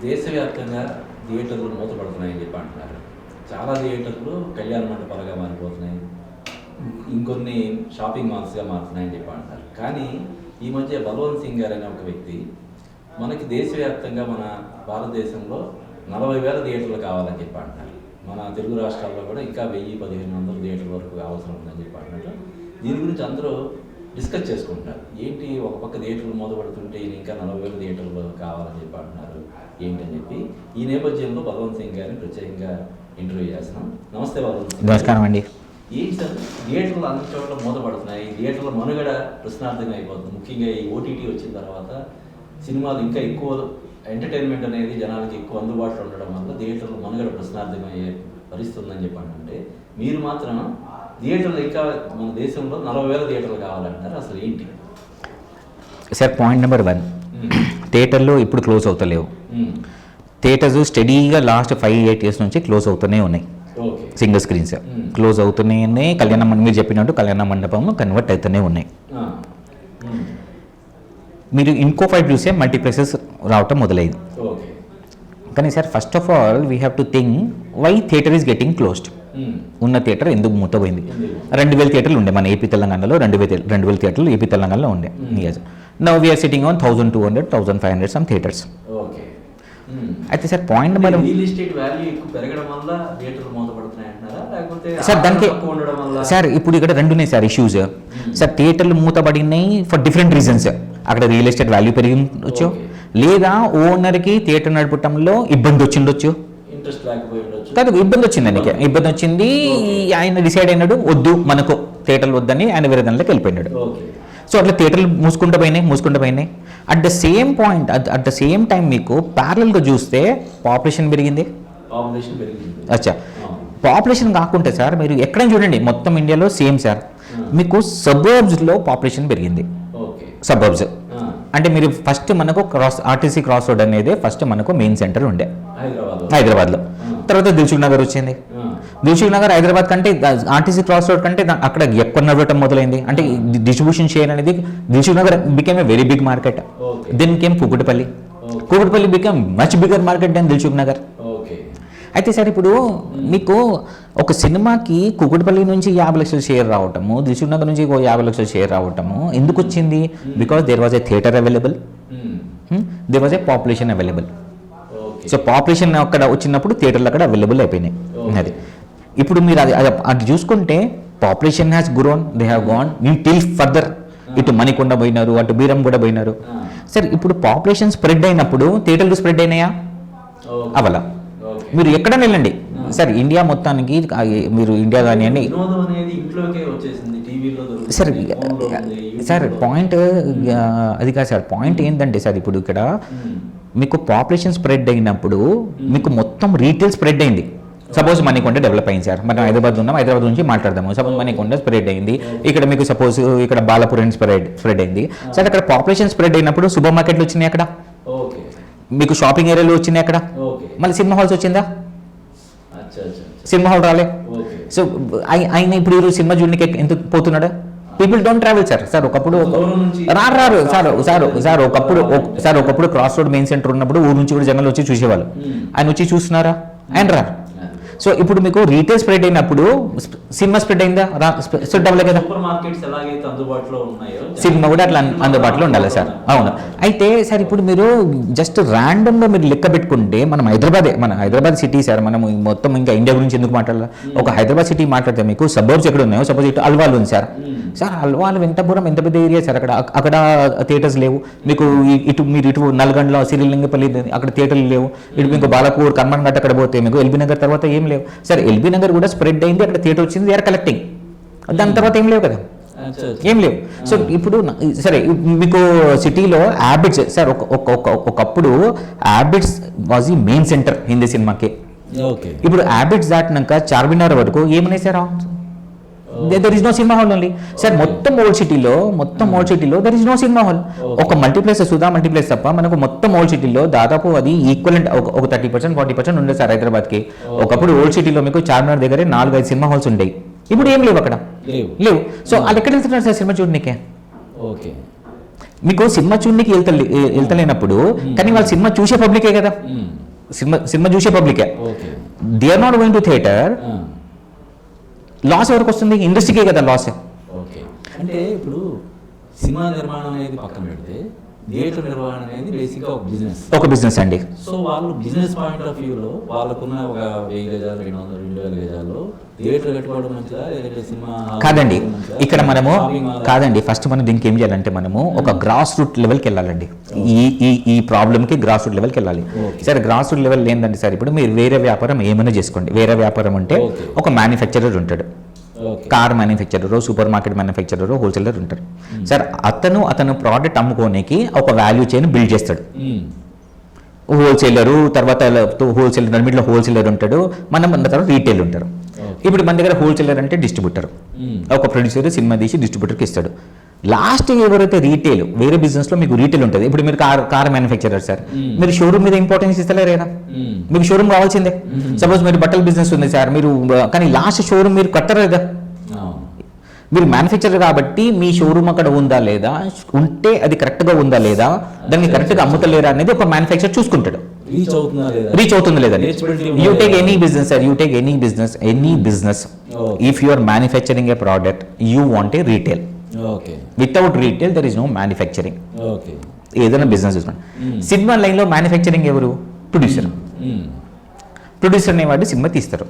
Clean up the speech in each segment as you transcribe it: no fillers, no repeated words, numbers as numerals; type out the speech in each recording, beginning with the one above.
దేశవ్యాప్తంగా థియేటర్లు మూతపడుతున్నాయని చెప్పి అంటున్నారు. చాలా థియేటర్లు కళ్యాణ మండపాలుగా మారిపోతున్నాయి, ఇంకొన్ని షాపింగ్ మాల్స్గా మారుతున్నాయని చెప్పి అంటున్నారు. కానీ ఈ మధ్య బల్వంత్ సింగ్ గారు అనే ఒక వ్యక్తి మనకి దేశవ్యాప్తంగా మన భారతదేశంలో 40,000 థియేటర్లు కావాలని చెప్పి అంటున్నారు. మన తెలుగు రాష్ట్రాల్లో కూడా ఇంకా 1,000-1,500 థియేటర్ల వరకు అవసరం ఉందని చెప్పి అంటున్నారు. దీని గురించి అందరూ డిస్కస్ చేసుకుంటున్నారు. ఏంటి ఒక పక్క థియేటర్లు మూతపడుతుంటే ఈయన ఇంకా 40,000 థియేటర్లు కావాలని చెప్పి అంటున్నారు ఏంటని చెప్పి. ఈ నేపథ్యంలో బల్వంత్ సింగ్ గారిని ప్రత్యేకంగా ఇంటర్వ్యూ చేస్తున్నాం. నమస్తే బల్వంత్ సింగ్. నమస్కారం అండి. ఏంటి సార్, థియేటర్లు అన్ని చోట్ల మూతపడుతున్నాయి, థియేటర్ల మనుగడ ప్రశ్నార్థంగా అయిపోతుంది. ముఖ్యంగా ఈ ఓటీటీ వచ్చిన తర్వాత సినిమాలు ఇంకా ఎక్కువ ఎంటర్టైన్మెంట్ అనేది జనాలకి ఎక్కువ అందుబాటులో ఉండడం వల్ల థియేటర్లు మనుగడ ప్రశ్నార్థం అయ్యే పరిస్థితి ఉందని చెప్పంటే, మీరు మాత్రం థియేటర్లు ఇంకా మన దేశంలో 40,000 థియేటర్లు కావాలంటారు. అసలు ఏంటి సార్? పాయింట్ నెంబర్ 1, థియేటర్లు ఇప్పుడు క్లోజ్ అవుతలేవు. థియేటర్స్ స్టడీగా లాస్ట్ 5-8 years నుంచి క్లోజ్ అవుతూనే ఉన్నాయి. సింగిల్ స్క్రీన్స్ క్లోజ్ అవుతూనే ఉన్నాయి. మీరు చెప్పినట్టు కళ్యాణ మండపం కన్వర్ట్ అవుతూనే ఉన్నాయి. మీరు ఇంకో ఫైట్ చూస్తే మల్టీప్లెక్సెస్ రావటం మొదలైంది. కానీ sir, first of all we have to think why theatre is getting closed. ఉన్న థియేటర్ ఎందుకు మూతపోయింది? 2,000 థియేటర్లు ఉండే మన ఏపీ తెలంగాణలో. 2,000 థియేటర్లు ఏపీ తెలంగాణలో ఉండే. Now we're sitting on 1,200, 1,500 some theatres. అయితే సార్, పాయింట్ నెంబర్ సార్, దానికి సార్ ఇప్పుడు ఇక్కడ 2 ఉన్నాయి సార్ ఇష్యూస్. సార్, థియేటర్లు మూతపడినాయి ఫర్ డిఫరెంట్ రీజన్స్. అక్కడ రియల్ ఎస్టేట్ వాల్యూ పెరిగి ఉండొచ్చు, లేదా ఓనర్కి థియేటర్ నడపటంలో ఇబ్బంది వచ్చిండొచ్చు. కాదు, ఇబ్బంది వచ్చింది, ఆయనకి ఇబ్బంది వచ్చింది. ఆయన డిసైడ్ అయినాడు వద్దు మనకు థియేటర్లు వద్దని, ఆయన వేరే దానిలోకి వెళ్ళిపోయినాడు. సో అట్లా థియేటర్లు మూసుకుంటూ పోయినాయి. At the same point, at the same time మీకు ప్యారలల్గా చూస్తే పాపులేషన్ పెరిగింది. అచ్చా, పాపులేషన్ కాకుంటే సార్ మీరు ఎక్కడైనా చూడండి, మొత్తం ఇండియాలో సేమ్ సార్. మీకు సబర్బ్స్లో పాపులేషన్ పెరిగింది. సబర్బ్స్ అంటే మీరు ఫస్ట్ మనకు ఆర్టీసీ క్రాస్ రోడ్ అనేది ఫస్ట్ మనకు మెయిన్ సెంటర్ ఉండే హైదరాబాద్లో. తర్వాత దిల్సుఖ్ నగర్ వచ్చింది. దిల్సుఖ్ నగర్ హైదరాబాద్ కంటే ఆర్టీసీ క్రాస్ రోడ్ కంటే అక్కడ ఎక్కువ నడవటం మొదలైంది. అంటే డిస్ట్రిబ్యూషన్ షేర్ అనేది Dilsukh Nagar became a very big market. Then came Kukatpally became much bigger market than Dilsukh Nagar. అయితే సార్, ఇప్పుడు మీకు ఒక సినిమాకి కూకట్పల్లి నుంచి 50 లక్షల షేర్ రావటము, దిల్సుఖ్ నగర్ నుంచి 50 లక్షల షేర్ రావటము ఎందుకు వచ్చింది? Because there was a theatre available, there was a population available. So population అక్కడ వచ్చినప్పుడు థియేటర్లు అక్కడ అవైలబుల్ అయిపోయినాయి. అది ఇప్పుడు మీరు అది చూసుకుంటే population has grown, they have gone till further. ఇటు మణికొండ పోయినారు, అటు బీరం కూడా పోయినారు. సార్, ఇప్పుడు పాపులేషన్ స్ప్రెడ్ అయినప్పుడు థియేటర్లు స్ప్రెడ్ అయినాయా? అవలా. మీరు ఎక్కడ వెళ్ళండి సార్, ఇండియా మొత్తానికి, మీరు ఇండియా కానివ్వండి సార్. పాయింట్ అది కాదు సార్, పాయింట్ ఏంటంటే సార్, ఇప్పుడు ఇక్కడ మీకు పాపులేషన్ స్ప్రెడ్ అయినప్పుడు మీకు మొత్తం రీటైల్ స్ప్రెడ్ అయింది. సపోజ్ మణికొండ డెవలప్ అయింది సార్, మనం హైదరాబాద్ ఉన్నాం, హైదరాబాద్ నుంచి మాట్లాడదాము. సపోజ్ మణికొండ స్ప్రెడ్ అయింది, ఇక్కడ మీకు సపోజ్ ఇక్కడ బాలాపురం స్ప్రెడ్ అయింది సార్. అక్కడ పాపులేషన్ స్ప్రెడ్ అయినప్పుడు సూపర్ మార్కెట్లు వచ్చినాయి, అక్కడ మీకు షాపింగ్ ఏరియాలు వచ్చినాయి, అక్కడ మళ్ళీ సినిమా హాల్స్ వచ్చిందా? సినిమా హాల్ రాలే. సో ఆయన ఇప్పుడు సినిమా చూడడానికి ఎంత పోతున్నాడు? People don't travel sir. Sir ఒకప్పుడు రారు సార్ ఒకప్పుడు క్రాస్ రోడ్ మెయిన్ సెంటర్ ఉన్నప్పుడు ఊరు నుంచి కూడా జనాలు వచ్చి చూసేవాళ్ళు. ఆయన వచ్చి చూస్తున్నారా? ఆయన రారు. సో ఇప్పుడు మీకు రీటైల్ స్ప్రెడ్ అయినప్పుడు సినిమా స్ప్రెడ్ అయిందా? స్ప్రెడ్ అవ్వలే కదా. సినిమా కూడా అట్లా అందుబాటులో ఉండాలి సార్. అవును. అయితే సార్, ఇప్పుడు మీరు జస్ట్ ర్యాండమ్గా మీరు లెక్క పెట్టుకుంటే మన హైదరాబాద్ సిటీ సార్, మనం మొత్తం ఇంకా ఇండియా గురించి ఎందుకు మాట్లాడాలి? ఒక హైదరాబాద్ సిటీ మాట్లాడితే మీకు సబర్బ్స్ ఎక్కడ ఉన్నాయో, సపోజ్ ఇటు అల్వాల్ ఉంది సార్. అల్వాల్, వెంకటాపురం ఎంత పెద్ద ఏరియా సార్. అక్కడ థియేటర్స్ లేవు. మీకు ఇటు నల్గొండలో సిరిలింగపల్లి అక్కడ థియేటర్లు లేవు. ఇటు మీకు బాలాపూర్, కర్మన్ఘాట్ అక్కడ పోతే మీకు ఎల్బీ నగర్ తర్వాత ఏం లేవు సార్. ఎల్బీ నగర్ కూడా స్ప్రెడ్ అయింది, అక్కడ థియేటర్ వచ్చింది, దే ఆర్ కలెక్టింగ్. దాని తర్వాత ఏం లేవు కదా, ఏం లేవు. సో ఇప్పుడు సరే, మీకు సిటీలో హ్యాబిట్స్ సార్, ఒకప్పుడు హ్యాబిట్స్ వాజ్ ఈ మెయిన్ సెంటర్ హిందీ సినిమాకి. ఇప్పుడు హ్యాబిట్స్ దాటినాక చార్మినార్ వరకు ఏమన్నాయి sir? There is no cinema hall only sir. మొత్తం ఓల్డ్ సిటీలో there is no cinema hall. ఒక మల్టీప్లెక్స్, సుధా మల్టీప్లెక్స్ తప్ప మనకు మొత్తం ఓల్డ్ సిటీలో దాదాపు అది ఈక్వలెంట్ ఒక 30%, 40% ఉండేది సార్ హైదరాబాద్కి. ఒకప్పుడు ఓల్డ్ సిటీలో మీకు చార్మినార్ దగ్గరే 4-5 సినిమా హాల్స్ ఉండేవి. ఇప్పుడు ఏం లేవు, అక్కడ లేవు. సో వాళ్ళు ఎక్కడ వెళ్తున్నారు సార్ సినిమా చూడనికే? మీకు సినిమా చూడడానికి వెళ్తలేనప్పుడు కానీ వాళ్ళు సినిమా చూసే పబ్లికే కదా, సినిమా చూసే పబ్లికే. They are not going to theatre. Loss ఎవరికి వస్తుంది? ఇండస్ట్రీకే కదా లాస్. ఓకే, అంటే ఇప్పుడు సినిమా నిర్మాణం అనేది పక్కన పెడితే థియేటర్ నిర్వహణ అనేది బేసిక్గా ఒక బిజినెస్ అండి. సో వాళ్ళు బిజినెస్ పాయింట్ ఆఫ్ వ్యూలో వాళ్ళకున్న ఒక 1000 గజాలు 200-2000 గజాల్లో థియేటర్ కట్టుకోవడం మంచిదా లేదంటే సినిమా కాదండి. ఇక్కడ మనము కాదండి, ఫస్ట్ మనం దీనికి ఏం చేయాలంటే మనము ఒక గ్రాస్ రూట్ లెవెల్కి వెళ్ళాలండి. ఈ ప్రాబ్లమ్కి గ్రాస్ రూట్ లెవెల్కి వెళ్ళాలి. సరే, గ్రాస్ రూట్ లెవెల్ ఏంటంటే సార్, ఇప్పుడు మీరు వేరే వ్యాపారం ఏమైనా చేసుకోండి. వేరే వ్యాపారం అంటే ఒక మ్యానుఫ్యాక్చరర్ ఉంటాడు, car manufacturer, super market manufacturer, wholesaler ఉంటారు సార్. అతను ప్రోడక్ట్ అమ్ముకోనికి ఒక వాల్యూ చైన్ బిల్డ్ చేస్తాడు. హోల్సేలరు, తర్వాత హోల్సేలర్, మిడిల్ హోల్సేలర్ ఉంటాడు, మన తర్వాత రీటైల్ ఉంటారు. ఇప్పుడు మన దగ్గర హోల్సేలర్ అంటే డిస్ట్రిబ్యూటర్, ఒక ప్రొడ్యూసర్ సినిమా తీసి డిస్ట్రిబ్యూటర్కి ఇస్తాడు. లాస్ట్ ఎవరైతే రీటైల్, వేరే బిజినెస్ లో మీకు రీటైల్ ఉంటుంది. ఇప్పుడు మీరు కార్ మ్యానుఫ్యాక్చరర్ సార్, మీరు షోరూమ్ మీద ఇంపార్టెన్స్ ఇస్తలేరేనా? మీకు షోరూమ్ కావాల్సిందే. సపోజ్ మీరు బట్టల బిజినెస్ ఉంది సార్, మీరు కానీ లాస్ట్ షోరూమ్ మీరు కట్టరు కదా. మీరు మ్యానుఫ్యాక్చరర్ కాబట్టి మీ షోరూమ్ అక్కడ ఉందా లేదా, ఉంటే అది కరెక్ట్గా ఉందా లేదా, దాన్ని కరెక్ట్గా అమ్ముతలేరా అనేది ఒక మ్యానుఫ్యాక్చరర్ చూసుకుంటాడు. రీచ్ అవుతుంది లేదా? You take any business sir, you take any business if you are manufacturing a product you want a retail. Without retail there is no manufacturing. ఏదైనా బిజినెస్ చూసుకోండి. సినిమా లైన్లో మ్యానుఫ్యాక్చరింగ్ ఎవరు? ప్రొడ్యూసర్. ప్రొడ్యూసర్ అనేవాడు cinema తీస్తారు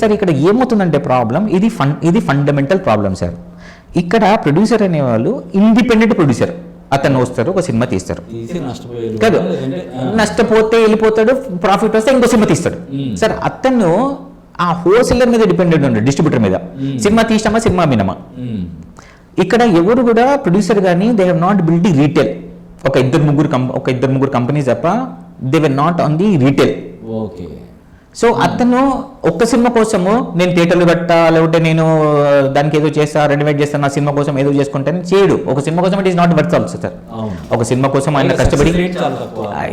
sir. ఇక్కడ ఏమవుతుందంటే problem, ఇది fundamental problem sir. ఇక్కడ ప్రొడ్యూసర్ అనేవాళ్ళు ఇండిపెండెంట్ ప్రొడ్యూసర్. అతను వస్తారు, ఒక సినిమా తీస్తారు కాదు, నష్టపోతే వెళ్ళిపోతాడు, ప్రాఫిట్ వస్తే ఇంకో సినిమా తీస్తాడు సార్. అతను ఆ హోల్సేలర్ మీద డిపెండెంట్ ఉంటాడు, డిస్ట్రిబ్యూటర్ మీద. సినిమా తీసినామా, సినిమా అమ్మినామా. ఇక్కడ ఎవరు కూడా ప్రొడ్యూసర్ కానీ they have not build the retail. ఒక ఇద్దరు ముగ్గురు కంపెనీస్ తప్ప they were not on the retail. So అతను ఒక్క సినిమా కోసము నేను థియేటర్లు కట్టా, లేకపోతే నేను దానికి ఏదో చేస్తా, రెనోవేట్ చేస్తాను, నా సినిమా కోసం ఏదో చేసుకుంటాను చేయడు. ఒక సినిమా కోసం it is not worth also sir. ఒక సినిమా కోసం ఆయన కష్టపడి,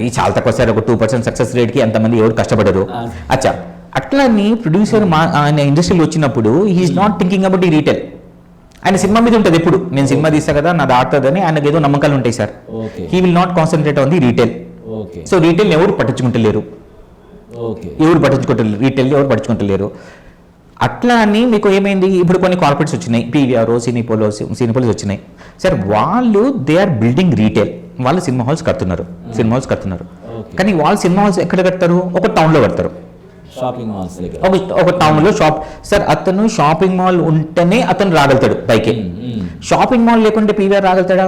ఇది చాలా తక్కువ సార్. ఒక 2% సక్సెస్ రేట్కి ఎంతమంది ఎవరు కష్టపడరు. అచ్చా, అట్లాని ప్రొడ్యూసర్ ఆయన ఇండస్ట్రీలో వచ్చినప్పుడు హీఈస్ నాట్ థింకింగ్ అబౌట్ ఈ రీటైల్. ఆయన సినిమా మీద ఉంటుంది ఎప్పుడు, నేను సినిమా తీస్తా కదా, నాది ఆడుతుందని ఆయనకు ఏదో నమ్మకాలు ఉంటాయి sir. He will not concentrate on the retail. So retail ఎవరు పట్టించుకుంటలేరు, రీటైల్ ఎవరు పట్టించుకుంటలేరు. అట్లా అని మీకు ఏమైంది, ఇప్పుడు కొన్ని కార్పొరేట్స్ వచ్చినాయి, పీవీఆర్, సినిపోలిస్ వచ్చినాయి సార్. వాళ్ళు దే ఆర్ బిల్డింగ్ రీటైల్. వాళ్ళు సినిమా హాల్స్ కడుతున్నారు. కానీ వాళ్ళు సినిమా హాల్స్ ఎక్కడ కడతారు? ఒక టౌన్లో కడతారు, ఒక టౌన్లో షాప్ సార్. అతను షాపింగ్ మాల్ ఉంటేనే అతను రాగలుగుతాడు పైకి. షాపింగ్ మాల్ లేకుంటే పీవీఆర్ రాగలుగుతాడా?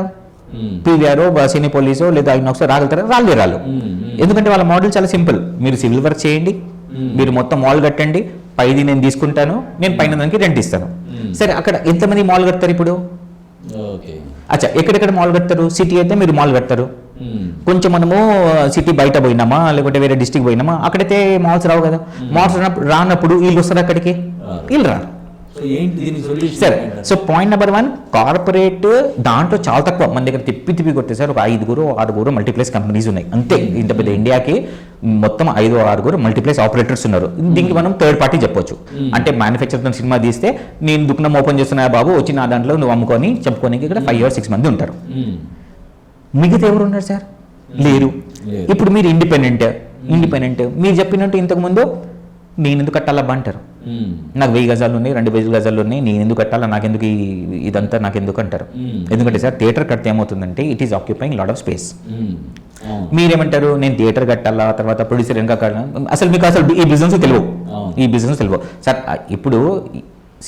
పీవీఆర్, సినిపోలిస్ లేదా ఐనాక్స్ రాగలుగుతారా? రాళ్ళు. ఎందుకంటే వాళ్ళ మోడల్ చాలా సింపుల్. మీరు సివిల్ వర్క్ చేయండి, మీరు మొత్తం మాల్ కట్టండి, పైది నేను తీసుకుంటాను, నేను పైన దానికి రెంట్ ఇస్తాను. సరే, అక్కడ ఎంతమంది మాల్ కడతారు ఇప్పుడు? అచ్చా, ఎక్కడెక్కడ మాల్ కడతారు? సిటీ అయితే మీరు మాల్ కడతారు. కొంచెం మనము సిటీ బయట పోయినామా, లేకుంటే వేరే డిస్ట్రిక్ట్ పోయినామా, అక్కడైతే మాల్స్ రావు కదా. మాల్స్ రానప్పుడు వీళ్ళు వస్తారు అక్కడికి, వీళ్ళు రారు. సరే, సో పాయింట్ నెంబర్ 1, కార్పొరేట్ దాంట్లో చాలా తక్కువ. మన దగ్గర తిప్పి కొట్టేసారు ఒక 5-6 మల్టీప్లెక్స్ కంపెనీస్ ఉన్నాయి అంతే. ఇంత పెద్ద ఇండియాకి మొత్తం 5-6 మల్టీప్లెక్స్ ఆపరేటర్స్ ఉన్నారు. దీనికి మనం థర్డ్ పార్టీ చెప్పొచ్చు. అంటే మ్యానుఫ్యాక్చర్ సినిమా తీస్తే నేను దుకాణం ఓపెన్ చేస్తున్నా బాబు, వచ్చి నా దాంట్లో నువ్వు అమ్ముకొని చెప్పుకోనికి ఇక్కడ 5 or 6 మంది ఉంటారు. మిగతా ఎవరు ఉన్నారు సార్? లేరు. ఇప్పుడు మీరు ఇండిపెండెంట్. మీరు చెప్పినట్టు ఇంతకుముందు నేను ఎందుకు కట్టాలబ్బా అంటారు. నాకు 1000 గజాలు ఉన్నాయి, 2000 గజాలు ఉన్నాయి, నేను ఎందుకు కట్టాలా, నాకెందుకు ఇదంతా నాకెందుకు అంటారు. ఎందుకంటే సార్ థియేటర్ కడితే ఏమవుతుందంటే it is occupying lot of space. మీరేమంటారు, నేను థియేటర్ కట్టాలా, తర్వాత ప్రొడ్యూసర్ ఇంకా అసలు మీకు ఈ బిజినెస్ తెలియవు సార్. ఇప్పుడు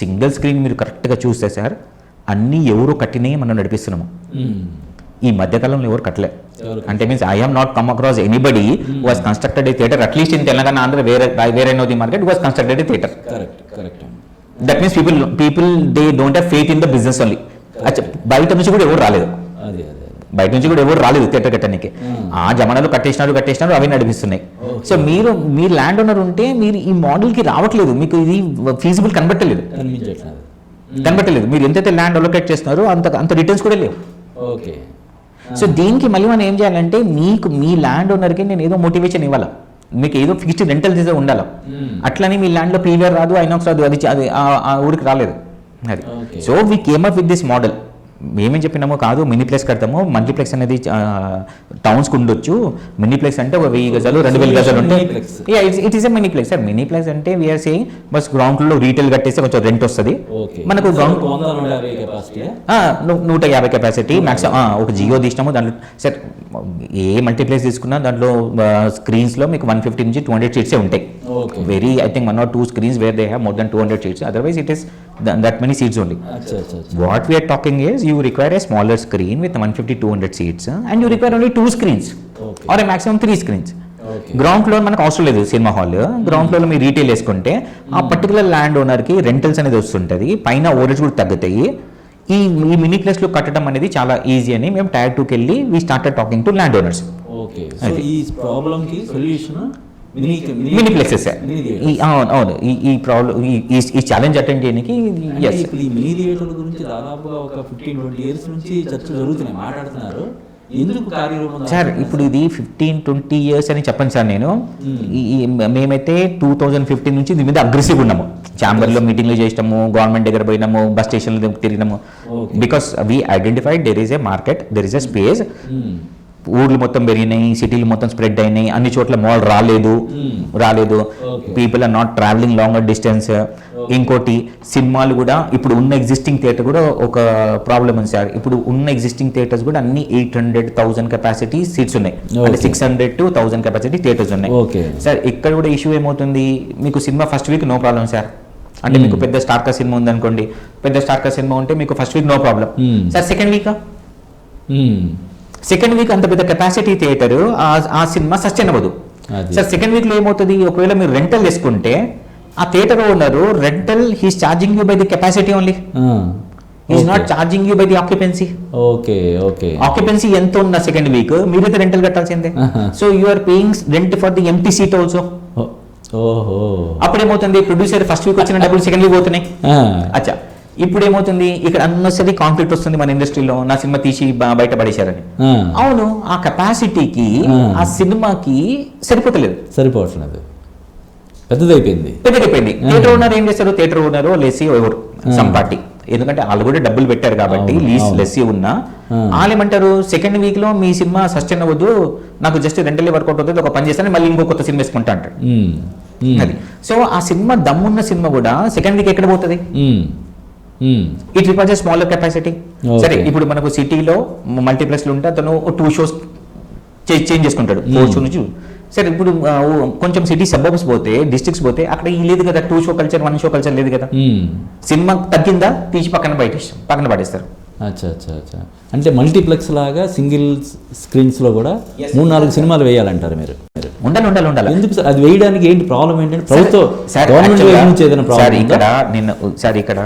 సింగిల్ స్క్రీన్ మీరు కరెక్ట్గా చూస్తే సార్ అన్నీ ఎవరు కట్టినవి మనం నడిపిస్తున్నాము. ఈ మధ్యకాలంలో ఎవరు కట్టలే. అంటే means I have not come across anybody was constructed a theatre, at least in Telangana, Andhra, వేరే no the market was constructed a theatre. That means people they don't have faith in the business only. బయట నుంచి కూడా ఎవరు రాలేదు, theatre కట్టడానికి. ఆ జమానాలో కట్టేసినారు, అవి నడిపిస్తున్నాయి. So మీరు ల్యాండ్ ఓనర్ ఉంటే మీరు ఈ మోడల్కి రావట్లేదు, మీకు ఇది ఫీజిబుల్ కనబట్టలేదు. మీరు ఎంతైతే ల్యాండ్ అలొకేట్ చేస్తున్నారో అంత రిటర్న్స్ కూడా లేవు. సో దీనికి మళ్ళీ మనం ఏం చేయాలంటే, మీ ల్యాండ్ ఓనర్కి నేను ఏదో మోటివేషన్ ఇవ్వాలా, మీకు ఏదో ఫిక్స్డ్ రెంటల్ చేసే ఉండాలి. అట్లని మీ ల్యాండ్లో పీవీఆర్ రాదు, ఐనాక్స్ రాదు, అది ఆ ఊరికి రాలేదు. అది so we came up with this model. మేమేం చెప్పినామో కాదు మినీప్లెక్స్ కడతాము, మల్టీప్లెక్స్ అనేది టౌన్స్కి ఉండొచ్చు, మినీప్లెక్స్ అంటే 1000 గజాలు 2000 గజాలు ఉంటే ఇట్ ఈస్ ఎ మినీప్లెక్స్ సార్. మినీప్లెక్స్ అంటే వీఆర్ సేయింగ్ బస్ గ్రౌండ్ ఫ్లోర్లో రీటైల్ కట్టేస్తే కొంచెం రెంట్ వస్తుంది మనకు. Ground 150 capacity maximum. ఒక జియో తీసినాము దాంట్లో సార్, ఏ మల్టీప్లెక్స్ తీసుకున్నా దాంట్లో స్క్రీన్స్లో మీకు 150 నుంచి 200 సీట్సే ఉంటాయి. Very I think 1 or 2 screens where they have more than 200 seats, otherwise it is that many seats only. What we are talking is you require a smaller screen with 150-200 seats and you require only 2 screens or a maximum 3 screens. Ground floor మనకు అవసరం లేదు cinema hall. Ground ఫ్లోర్లో మీరు retail వేసుకుంటే ఆ particular land ఓనర్కి rentals అనేది వస్తుంటుంది, పైన ఓనర్స్ కూడా తగ్గుతాయి. ఈ మినీప్లెక్స్లో కట్టడం అనేది చాలా ఈజీ అని మేము టైర్ 2కి వెళ్ళి we started talking to land owners. Okay, ఈ ప్రాబ్లంకి సొల్యూషన్ మినీప్లెక్సెస్. అవును, ఈ ప్రాబ్లం ఈ ఛాలెంజ్ అటెండ్ చేయడానికి ఇప్పుడు ఈ మినీ థియేటర్ల గురించి దాదాపుగా ఒక 15-20 years నుంచి చర్చలు జరుగుతున్నాయి, మాట్లాడుతున్నారు. ఎందుకు కార్యరూపం సార్? ఇప్పుడు ఇది 15-20 years అని చెప్పండి సార్. నేను మేమైతే 2015 నుంచి దీని మీద అగ్రెసివ్ ఉన్నాము. ఛాంబర్లో మీటింగ్లు చేసినాము, గవర్నమెంట్ దగ్గర పోయినాము, బస్ స్టేషన్లో తిరిగినాము. Because we identified there is a market, there is a space. ఊర్లు మొత్తం పెరిగినాయి, సిటీలు మొత్తం స్ప్రెడ్ అయినాయి, అన్ని చోట్ల మాల్ రాలేదు. People are not travelling longer distance. ఇంకోటి సినిమాలు కూడా ఇప్పుడు ఉన్న ఎగ్జిస్టింగ్ థియేటర్ కూడా ఒక ప్రాబ్లమ్ ఉంది సార్. ఇప్పుడు ఉన్న ఎగ్జిస్టింగ్ థియేటర్స్ కూడా అన్ని 800,000 కెపాసిటీ సీట్స్ ఉన్నాయి, అంటే 600 to 1000 కెపాసిటీ థియేటర్స్ ఉన్నాయి సార్. ఇక్కడ కూడా ఇష్యూ ఏమవుతుంది, మీకు cinema first week no problem sir. అంటే మీకు పెద్ద స్టార్కా సినిమా ఉందనుకోండి, పెద్ద స్టార్కా సినిమా ఉంటే మీకు first week no problem sir. Second week అంత పెద్ద కెపాసిటీ థియేటర్ ఆ సినిమా సస్టైన్ అవ్వదు సార్. సెకండ్ వీక్లో ఏమవుతుంది, ఒకవేళ మీరు రెంటల్ తీసుకుంటే ఆ theatre owner rental he's charging you by the capacity only, is not charging you by the occupancy. Occupancy ఎంత ఉన్న సెకండ్ వీక్ మీరైతే రెంటల్ కట్టాల్సిందే. So you are paying rent for the empty seat also. అప్పుడు ఏమవుతుంది, producer first week వచ్చిన డబ్బులు second week పోతున్నాయి. అచ్చా, ఇప్పుడు ఏమవుతుంది, ఇక్కడ అన్నసరి కాన్ఫ్లిక్ట్ వస్తుంది మన ఇండస్ట్రీలో, నా సినిమా తీసి బయట పడేశారని. అవును, ఆ కెపాసిటీకి ఆ సినిమాకి సరిపోవట్లేదు, పెద్దదైపోయింది. థియేటర్ ఓనర్ ఏం చేస్తారు, థియేటర్ ఓనర్ లెస్సీ ఎవరు సమ్ పార్టీ, ఎందుకంటే వాళ్ళు కూడా డబ్బులు పెట్టారు కాబట్టి లీజ్ లెస్సీ ఉన్నా వాళ్ళు ఏమంటారు, సెకండ్ వీక్ లో మీ సినిమా సస్టైన్ అవ్వదు, నాకు జస్ట్ రెంటల్లీ వర్కౌట్ అవుతుంది, ఒక పని చేస్తాను మళ్ళీ ఇంకో కొత్త సినిమా వేసుకుంటా అంటాడు. అది సో ఆ సినిమా దమ్మున్న సినిమా కూడా సెకండ్ వీక్ ఎక్కడ పోతుంది, ఇట్ రిక్వైర్స్ స్మాలర్ కెపాసిటీ. సరే, ఇప్పుడు మనకు సిటీలో మల్టీప్లెక్స్లు ఉంటే అతను 2 shows చేంజ్ చేసుకుంటాడు, 4 show నుంచి. సరే, ఇప్పుడు కొంచెం సిటీ సబర్బ్స్ పోతే, డిస్ట్రిక్ట్స్ పోతే అక్కడ ఈ లేదు కదా, 2 show కల్చర్ 1 show కల్చర్ లేదు కదా. సినిమా తగ్గిందా తీసి పక్కన పడేస్తారు. అంటే మల్టీప్లెక్స్ లాగా సింగిల్ స్క్రీన్స్ లో కూడా 3-4 సినిమాలు వేయాలంటారు మీరు? ఉండాలి. ఎందుకు సార్ అది వేయడానికి ఏంటి ప్రాబ్లం ఏంటంటే ప్రభుత్వం ఇక్కడ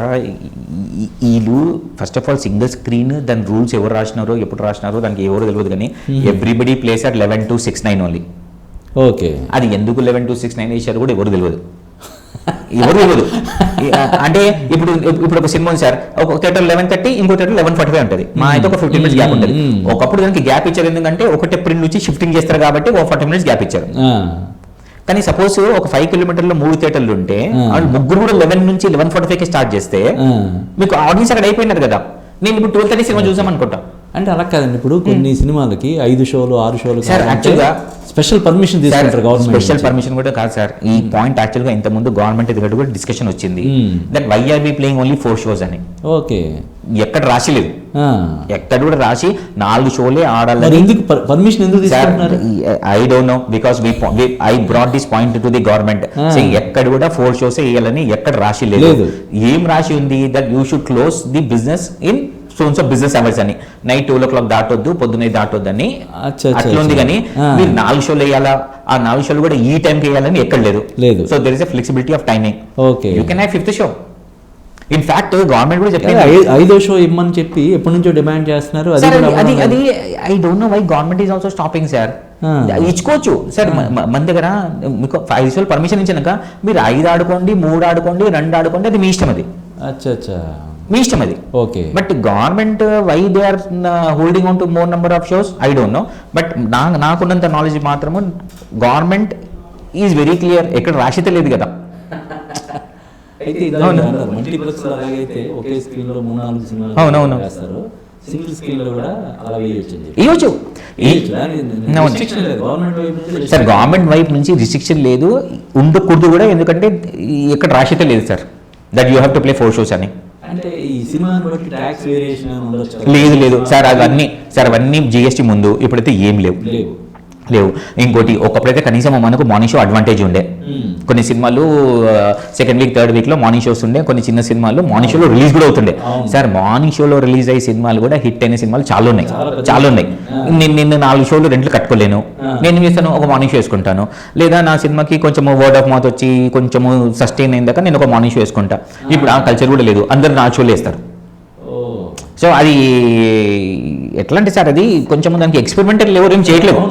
వీళ్ళు first of all single screen దాని రూల్స్ ఎవరు రాసినారో ఎప్పుడు రాసినారో దానికి ఎవరు తెలియదు, కానీ everybody place at 11 to 6-9 only. Okay, అది ఎందుకు 11 to 6-9 వేసారు కూడా ఎవరు తెలియదు. అంటే ఇప్పుడు ఒక సినిమా ఉంది సార్, ఒక థియేటర్ 11:30, ఇంకో థియేటర్ 11:45 ఉంటుంది, మా అయితే ఒక 15 minutes గ్యాప్ ఉంటుంది. ఒకప్పుడు దానికి గ్యాప్ ఇచ్చారు, ఎందుకంటే ఒకటే ప్రింట్ నుంచి షిఫ్టింగ్ చేస్తారు కాబట్టి ఒక 40 minutes గ్యాప్ ఇచ్చారు. కానీ సపోజ్ ఒక 5 kilometers 3 థియేటర్లు ఉంటే వాళ్ళు ముగ్గురు కూడా 11 నుంచి 11:45 స్టార్ట్ చేస్తే మీకు ఆడియన్స్ అక్కడ అయిపోయినారు కదా. నేను ఇప్పుడు 12:30 సినిమా చూసాం అనుకుంటా. అంటే అలా కాదండి, ఇప్పుడు కొన్ని సినిమాలకి 5 shows 6 shows సార్ యాక్చువల్గా స్పెషల్ పర్మిషన్ తీసుకుంటారు గవర్నమెంట్. స్పెషల్ పర్మిషన్ కూడా కాదు సార్, ఈ పాయింట్ యాక్చువల్గా ఇంత ముందు గవర్నమెంట్ దగ్గర కూడా డిస్కషన్ వచ్చింది, that why are we playing only 4 shows అని. ఓకే, ఎక్కడ రాసి లేదు, ఎక్కడ కూడా రాసి 4 షోలే ఆడాలి. ఎందుకు పర్మిషన్ ఎందుకు తీసుకుంటున్నారు? I don't no, because I brought this point to the government. ఎక్కడ కూడా 4 shows వేయాలని ఎక్కడ రాసి లేదు. ఏం రాసి ఉంది, that you should close the business in sons of business hours అని, నైట్ 12 o'clock దాటొద్దు, పొద్దున్న దాటొద్దు అని అట్లా ఉంది. కానీ మీరు 4 shows వేయాలా, ఆ 4 shows కూడా ఈ టైంకి వేయాలని ఎక్కడ లేదు. So there is a flexibility of timing. Okay, you can have 5th show. In fact government కూడా చెప్పింది 5వ షో ఇమ్మని చెప్పి ఎప్పటి నుంచో డిమాండ్ చేస్తున్నారు. అది I don't know why government is also stopping sir. ఇచ్చుకోవచ్చు సార్, మన దగ్గర మీకు 5 shows పర్మిషన్ ఇచ్చినాక మీరు 5 ఆడుకోండి, 3 ఆడుకోండి, 2 ఆడుకోండి, అది మీ ఇష్టం, అది మీ ఇష్టం అది. Okay, but government why they are holding on to more number of shows I don't know. But నాకున్నంత నాలెడ్జ్ మాత్రము గవర్నమెంట్ ఈజ్ వెరీ క్లియర్, ఎక్కడ రాసితే లేదు కదా. అయితే మల్టీప్లెక్స్ అలాగైతే ఒకే స్క్రీన్ లో 3-4 సినిమాలు అవునవును వేస్తారు, సింగిల్ స్క్రీన్ లో కూడా అలా వేయొచ్చు. ఇవ్వచ్చు గవర్నమెంట్ సార్, గవర్నమెంట్ వైపు నుంచి రిస్ట్రిక్షన్ లేదు, ఉండకూడదు కూడా. ఎందుకంటే ఇక్కడ రాసితే లేదు sir that you have to play 4 shows అని. అంటే ఈ సినిమాని బట్టి ట్యాక్స్ వేరియేషన్ ఉండొచ్చు. లేదు సార్, అవన్నీ GST ముందు, ఇప్పుడైతే ఏం లేవు. ఇంకోటి, ఒకప్పుడైతే కనీసం మనకు మార్నింగ్ షో అడ్వాంటేజ్ ఉండే. కొన్ని సినిమాలు సెకండ్ వీక్ థర్డ్ వీక్ లో మార్నింగ్ షోస్ ఉండే, కొన్ని చిన్న సినిమాలు మార్నింగ్ షోలో రిలీజ్ కూడా అవుతుండే. సార్, మార్నింగ్ షోలో రిలీజ్ అయ్యే సినిమాలు కూడా హిట్ అయిన సినిమాలు చాలా ఉన్నాయి. నేను 4 షోలు రెంట్లు కట్టుకోలేను. నేను చేస్తాను, ఒక మార్నింగ్ షో వేసుకుంటాను. లేదా నా సినిమాకి కొంచెం వర్డ్ ఆఫ్ మౌత్ వచ్చి కొంచెము సస్టైన్ అయిందాక నేను ఒక మార్నింగ్ షో వేసుకుంటా. ఇప్పుడు ఆ కల్చర్ కూడా లేదు, అందరు 4 షోలు వేస్తారు. సో అది ఎట్లా అంటే సార్, అది కొంచెం దానికి ఎక్స్పెరిమెంటల్ ఎవరు ఏం చేయట్లేదు.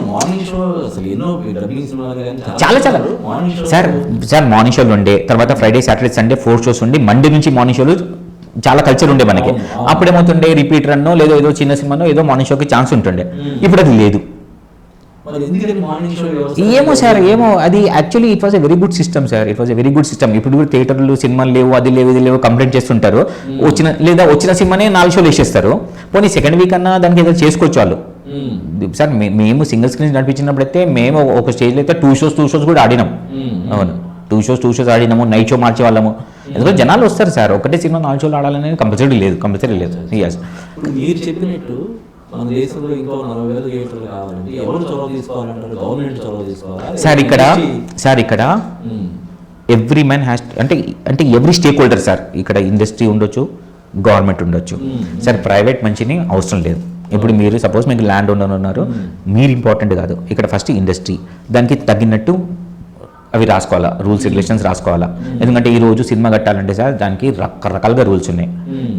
చాలా సార్ మార్నింగ్ షోలు ఉండే, తర్వాత ఫ్రైడే సాటర్డే సండే 4 shows ఉండి, మండే నుంచి మార్నింగ్ షోలు చాలా కల్చర్ ఉండే మనకి. అప్పుడేమవుతుండే, రిపీటర్ అన్నో లేదో ఏదో చిన్న సినిమానో ఏదో మార్నింగ్ షోకి ఛాన్స్ ఉంటుండే. ఇప్పుడు అది లేదు. ఏమో సార్, అది actually it was a very good system sir. ఇప్పుడు కూడా థియేటర్లు సినిమాలు లేవు, అది లేవు ఇది లేవు కంప్లైంట్ చేస్తుంటారు. వచ్చిన సినిమానే 4 shows వేసేస్తారు. పోనీ సెకండ్ వీక్ అన్నా దానికి ఏదో చేసుకోవచ్చు వాళ్ళు. సార్, మేము సింగిల్ స్క్రీన్స్ నడిపించినప్పుడైతే మేము ఒక స్టేజ్లో అయితే 2 shows కూడా ఆడినాం. అవును, 2 shows ఆడినాము. నైట్ షో మార్చే వాళ్ళము. ఎందుకంటే జనాలు వస్తారు సార్, ఒకటే సినిమా 4 shows ఆడాలనేది కంపల్సరీ లేదు. Yes. మీరు చెప్పినట్టు మన దేశంలో ఇంకో 40,000 థియేటర్లు కావాలంటే ఎవరు చొరవ తీసుకోవాలంటారు? గవర్నమెంట్ చొరవ తీసుకోవాలి సార్. ఇక్కడ ఎవ్రీ మ్యాన్ హ్యాస్, అంటే ఎవ్రీ స్టేక్ హోల్డర్ సార్. ఇక్కడ ఇండస్ట్రీ ఉండొచ్చు, గవర్నమెంట్ ఉండొచ్చు సార్. ప్రైవేట్ మంచిని అవసరం లేదు. ఇప్పుడు మీరు సపోజ్ మీకు ల్యాండ్ ఓనర్ ఉన్నారు, మీరు ఇంపార్టెంట్ కాదు. ఇక్కడ ఫస్ట్ ఇండస్ట్రీ, దానికి తగ్గినట్టు అవి రాసుకోవాలా, రూల్స్ రెగ్యులేషన్స్ రాసుకోవాలా. ఎందుకంటే ఈ రోజు సినిమా కట్టాలంటే సార్ దానికి రకరకాలుగా రూల్స్ ఉన్నాయి.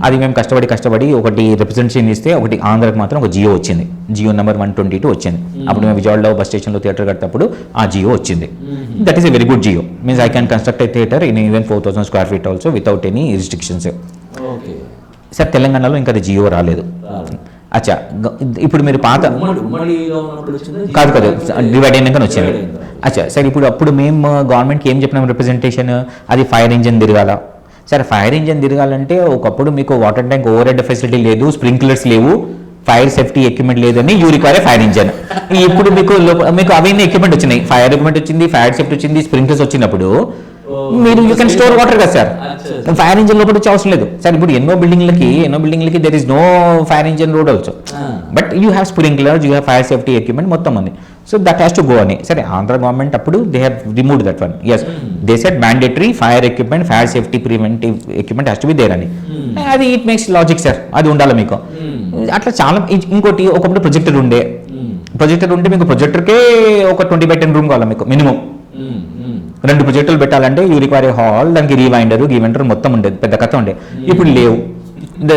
అది మేము కష్టపడి ఒకటి రిప్రజెంటేషన్ ఇస్తే, ఒకటి ఆంధ్రాకి మాత్రం ఒక జియో వచ్చింది, జియో నెంబర్ 122 వచ్చింది. అప్పుడు మేము విజయవాడలో బస్ స్టేషన్లో థియేటర్ కట్టేటప్పుడు ఆ జియో వచ్చింది. That is a very good GO. Means I can construct a theatre in even 4,000 square feet also without any restrictions. Sir, తెలంగాణలో ఇంకా అది జియో రాలేదు. అచ్చా, ఇప్పుడు మీరు పాత కాదు డివైడ్ అయినాక వచ్చింది. అచ్చా సార్, అప్పుడు మేము గవర్నమెంట్కి ఏం చెప్పినాం రిప్రజెంటేషన్, అది ఫైర్ ఇంజిన్ తిరగాల. సార్, ఫైర్ ఇంజిన్ తిరగాలంటే ఒకప్పుడు మీకు water tank over head facility లేదు, స్ప్రింక్లర్స్ లేవు, ఫైర్ సేఫ్టీ ఎక్విప్మెంట్ లేదని యూ రిక్వైర్ ఫైర్ ఇంజిన్. ఇప్పుడు మీకు అవన్నీ ఎక్విప్మెంట్ వచ్చినాయి, ఫైర్ ఎక్విప్మెంట్ వచ్చింది, ఫైర్ సేఫ్టీ వచ్చింది, స్ప్రింక్లర్స్ వచ్చినప్పుడు మీరు యూ కెన్ స్టోర్ వాటర్ కదా సార్. ఫైర్ ఇంజిన్ లోపల వచ్చే అవసరం లేదు సార్. ఇప్పుడు ఎన్నో బిల్డింగ్లకి there is no fire engine road also, but you have sprinklers, you have fire safety equipment మొత్తం ఉంది. So that has to go అని. సరే, ఆంధ్ర గవర్నమెంట్ అప్పుడు they have removed that one. Yes, they said mandatory fire equipment, fire safety preventive equipment has to be there అని. అది it makes logic sir, అది ఉండాలి మీకు. అట్లా చాలా. ఇంకోటి, ఒకప్పుడు ప్రొజెక్టర్ ఉంటే మీకు ప్రొజెక్టర్కే ఒక 20/10 రూమ్ కావాలి మీకు మినిమం. 2 ప్రొజెక్టులు పెట్టాలంటే యూ రిక్వైర్ ఏ హాల్, దానికి రీవైండర్ మొత్తం ఉండేది, పెద్ద కథ ఉండే. ఇప్పుడు లేవు,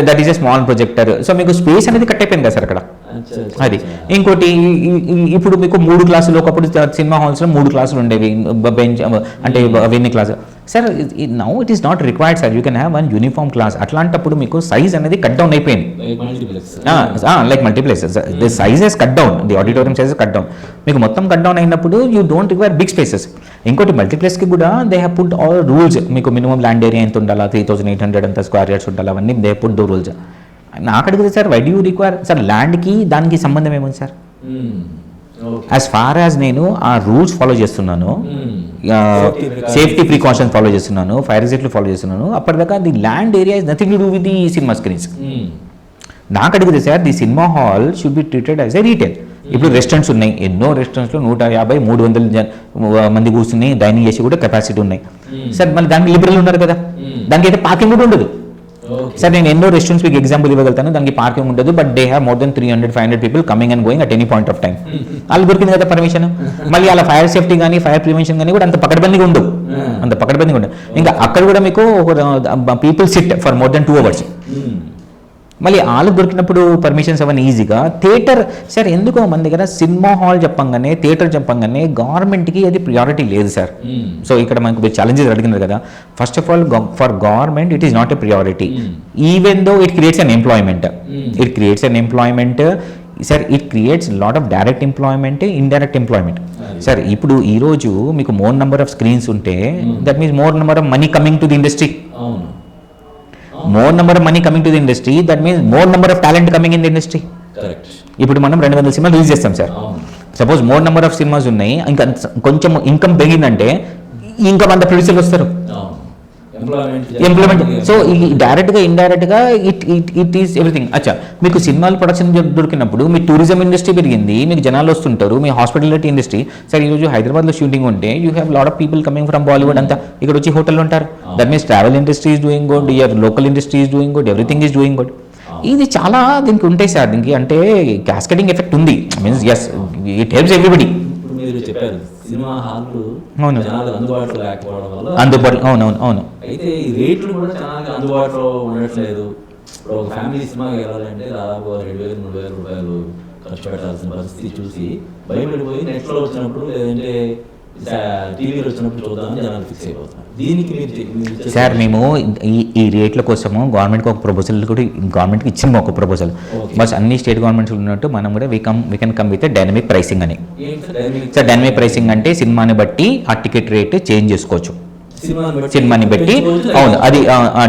that is a small projector. So మీకు స్పేస్ అనేది కట్ అయిపోయింది కదా సార్ అక్కడ. అది ఇంకోటి, ఇప్పుడు మీకు 3 క్లాసులు, ఒకప్పుడు సినిమా హాల్స్లో 3 క్లాసులు ఉండేవి, బెంచ్ అంటే అవన్నీ class. Sir, now it is not required sir, you can have 1 uniform class. అట్లాంటప్పుడు మీకు సైజ్ అనేది కట్ డౌన్ అయిపోయింది. Like multiplex, the size has cut down, the auditorium size cut down. మీకు మొత్తం కట్ డౌన్ అయినప్పుడు you don't require big spaces. ఇంకోటి, మల్టీప్లెక్స్కి కూడా they have put all rules. మీకు మినిమం ల్యాండ్ ఏరియా ఎంత ఉండాలా, 3,800 అంత స్క్వేర్ యార్డ్స్ ఉండాలి, అవన్నీ దే పుట్ దో రూల్స్. నాకు అడిగితే sir, why do you require sir, ల్యాండ్కి దానికి సంబంధం ఏముంది సార్? యాజ్ ఫార్ యాజ్ నేను ఆ రూల్స్ ఫాలో చేస్తున్నాను, సేఫ్టీ ప్రికాషన్స్ ఫాలో చేస్తున్నాను, ఫైర్ ఎగ్జిట్లు ఫాలో చేస్తున్నాను, అప్పటిదాకా the land area is nothing to do with the cinema screens. నాకు అడిగితే sir, the cinema hall should be treated as a retail. ఇప్పుడు restaurants ఉన్నాయి, ఎన్నో రెస్టారెంట్స్లో 150-300 మంది కూర్చుని డైనింగ్ చేసి కూడా కెపాసిటీ ఉన్నాయి సార్. మళ్ళీ దానికి లిబరల్ ఉన్నారు కదా, దానికి అయితే పార్కింగ్ కూడా ఉండదు సార్. నేను ఎన్నో రెస్టారెంట్స్ మీకు ఎగ్జాంపుల్ ఇవ్వగలుగుతాను, దానికి పార్కింగ్ ఉండదు, but they have more than 300-500 people coming and going at any point of time. వాళ్ళు దొరికింది కదా పర్మిషన్. మళ్ళీ అలా ఫైర్ సేఫ్టీ కానీ ఫైర్ ప్రివెన్షన్ కానీ కూడా అంత పకడ్బందీగా ఉండదు. ఇంకా అక్కడ కూడా మీకు people SIT for more than 2 hours. మళ్ళీ వాళ్ళకి దొరికినప్పుడు పర్మిషన్స్ అవన్నీ ఈజీగా. థియేటర్ సార్, ఎందుకో మన దగ్గర సినిమా హాల్ చెప్పంగానే, థియేటర్ చెప్పంగానే గవర్నమెంట్కి అది ప్రియారిటీ లేదు సార్. సో ఇక్కడ మనకు ఛాలెంజెస్ అడిగినారు కదా. First of all, for government it is not a priority, even though it creates an employment. Sir, it creates lot of direct employment, indirect employment. Sir, ఇప్పుడు ఈ రోజు మీకు మోర్ నెంబర్ ఆఫ్ స్క్రీన్స్ ఉంటే that means more number of money coming to the industry. More number of money coming to the industry, that means more number of talent coming in the industry. Correct. ఇప్పుడు మనం 200 సినిమాలు release చేస్తాం sir. Suppose more number of cinemas ఉన్నాయి, ఇంకా కొంచెం income పెరిగిందంటే ఇంకా 100 ప్రొడ్యూసర్లు వస్తారు, ఎంప్లాయ్మెంట్. సో డైరెక్ట్గా ఇండైరెక్ట్గా ఇట్ ఈస్ ఎవ్రీథింగ్. అచ్చా, మీకు సినిమాలు ప్రొడక్షన్ దొరికినప్పుడు మీ టూరిజం ఇండస్ట్రీ పెరిగింది, మీకు జనాలు వస్తుంటారు, మీ హాస్పిటాలిటీ ఇండస్ట్రీ. సార్ ఈరోజు హైదరాబాద్లో షూటింగ్ ఉంటే you have lot of people coming from Bollywood అంతా ఇక్కడ వచ్చి హోటల్లో ఉంటారు. That means travel industry is doing good, your local industry is doing good, everything is doing good. ఇది చాలా దీనికి ఉంటాయి సార్, దీనికి అంటే క్యాస్కేడింగ్ ఎఫెక్ట్ ఉంది. Means yes, it helps everybody. మీరు చెప్పారు సినిమా హాల్లు అవును జనాలకు అందుబాటులో లేకపోవడం వల్ల, అందుబాటులో అవును. అయితే ఈ రేట్లు కూడా జనాలకు అందుబాటులో ఉండట్లేదు. ఇప్పుడు ఒక ఫ్యామిలీ సినిమాకి వెళ్ళాలంటే దాదాపు 2,000-3,000 రూపాయలు ఖర్చు పెట్టాల్సిన పరిస్థితి చూసి భయపడిపోయి నెట్లో వచ్చినప్పుడు లేదంటే టీవీలో వచ్చినప్పుడు చూద్దామని జనాలు ఫిక్స్ అయిపోతున్నారు. దీనికి మీరు సార్ మేము ఈ రేట్ల కోసము గవర్నమెంట్కి ఒక ప్రపోజల్ కూడా గవర్నమెంట్కి ఇచ్చిన ఒక ప్రపోజల్, బస్ అన్ని స్టేట్ గవర్నమెంట్స్ ఉన్నట్టు మనం కూడా we can come with dynamic pricing అని. సార్ డైనమిక్ ప్రైసింగ్ అంటే సినిమాని బట్టి ఆ టికెట్ రేట్ చేంజ్ చేసుకోవచ్చు, సినిమాని బట్టి. అవును, అది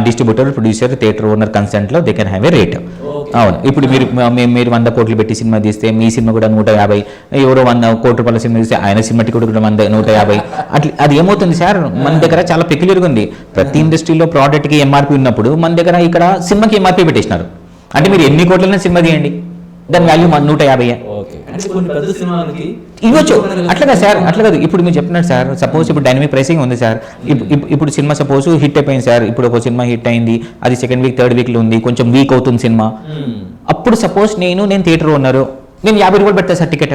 డిస్ట్రిబ్యూటర్, ప్రొడ్యూసర్, థియేటర్ ఓనర్ కన్సెంట్లో they can have a rate. అవును, ఇప్పుడు మీరు 100 కోట్లు పెట్టి సినిమా తీస్తే మీ సినిమా కూడా 150, ఎవరో 100 కోటి రూపాయల సినిమా తీస్తే ఆయన సినిమా టికెట్ కూడా 150 అట్లా. అది ఏమవుతుంది సార్, మన దగ్గర చాలా పెక్యులర్గా ఉంది. ప్రతి ఇండస్ట్రీలో ప్రోడక్ట్కి ఎంఆర్పి ఉన్నప్పుడు మన దగ్గర ఇక్కడ సినిమాకి ఎంఆర్పి పెట్టేసినారు. అంటే మీరు ఎన్ని కోట్లైనా సినిమా తీయండి, దాని వాల్యూ 150. ఇవ్వచ్చు, అట్లా సార్, అట్లా కాదు. ఇప్పుడు మీరు చెప్తున్నారు సార్, సపోజ్ ఇప్పుడు డైనమిక్ ప్రైసింగ్ ఉంది సార్. ఇప్పుడు సినిమా సపోజ్ హిట్ అయిపోయింది సార్, ఇప్పుడు ఒక సినిమా హిట్ అయింది, అది సెకండ్ వీక్ థర్డ్ వీక్లో ఉంది, కొంచెం వీక్ అవుతుంది సినిమా. అప్పుడు సపోజ్ నేను థియేటర్ ఉన్నారు, నేను 50 రూపాయలు పెడతా సార్ టికెట్,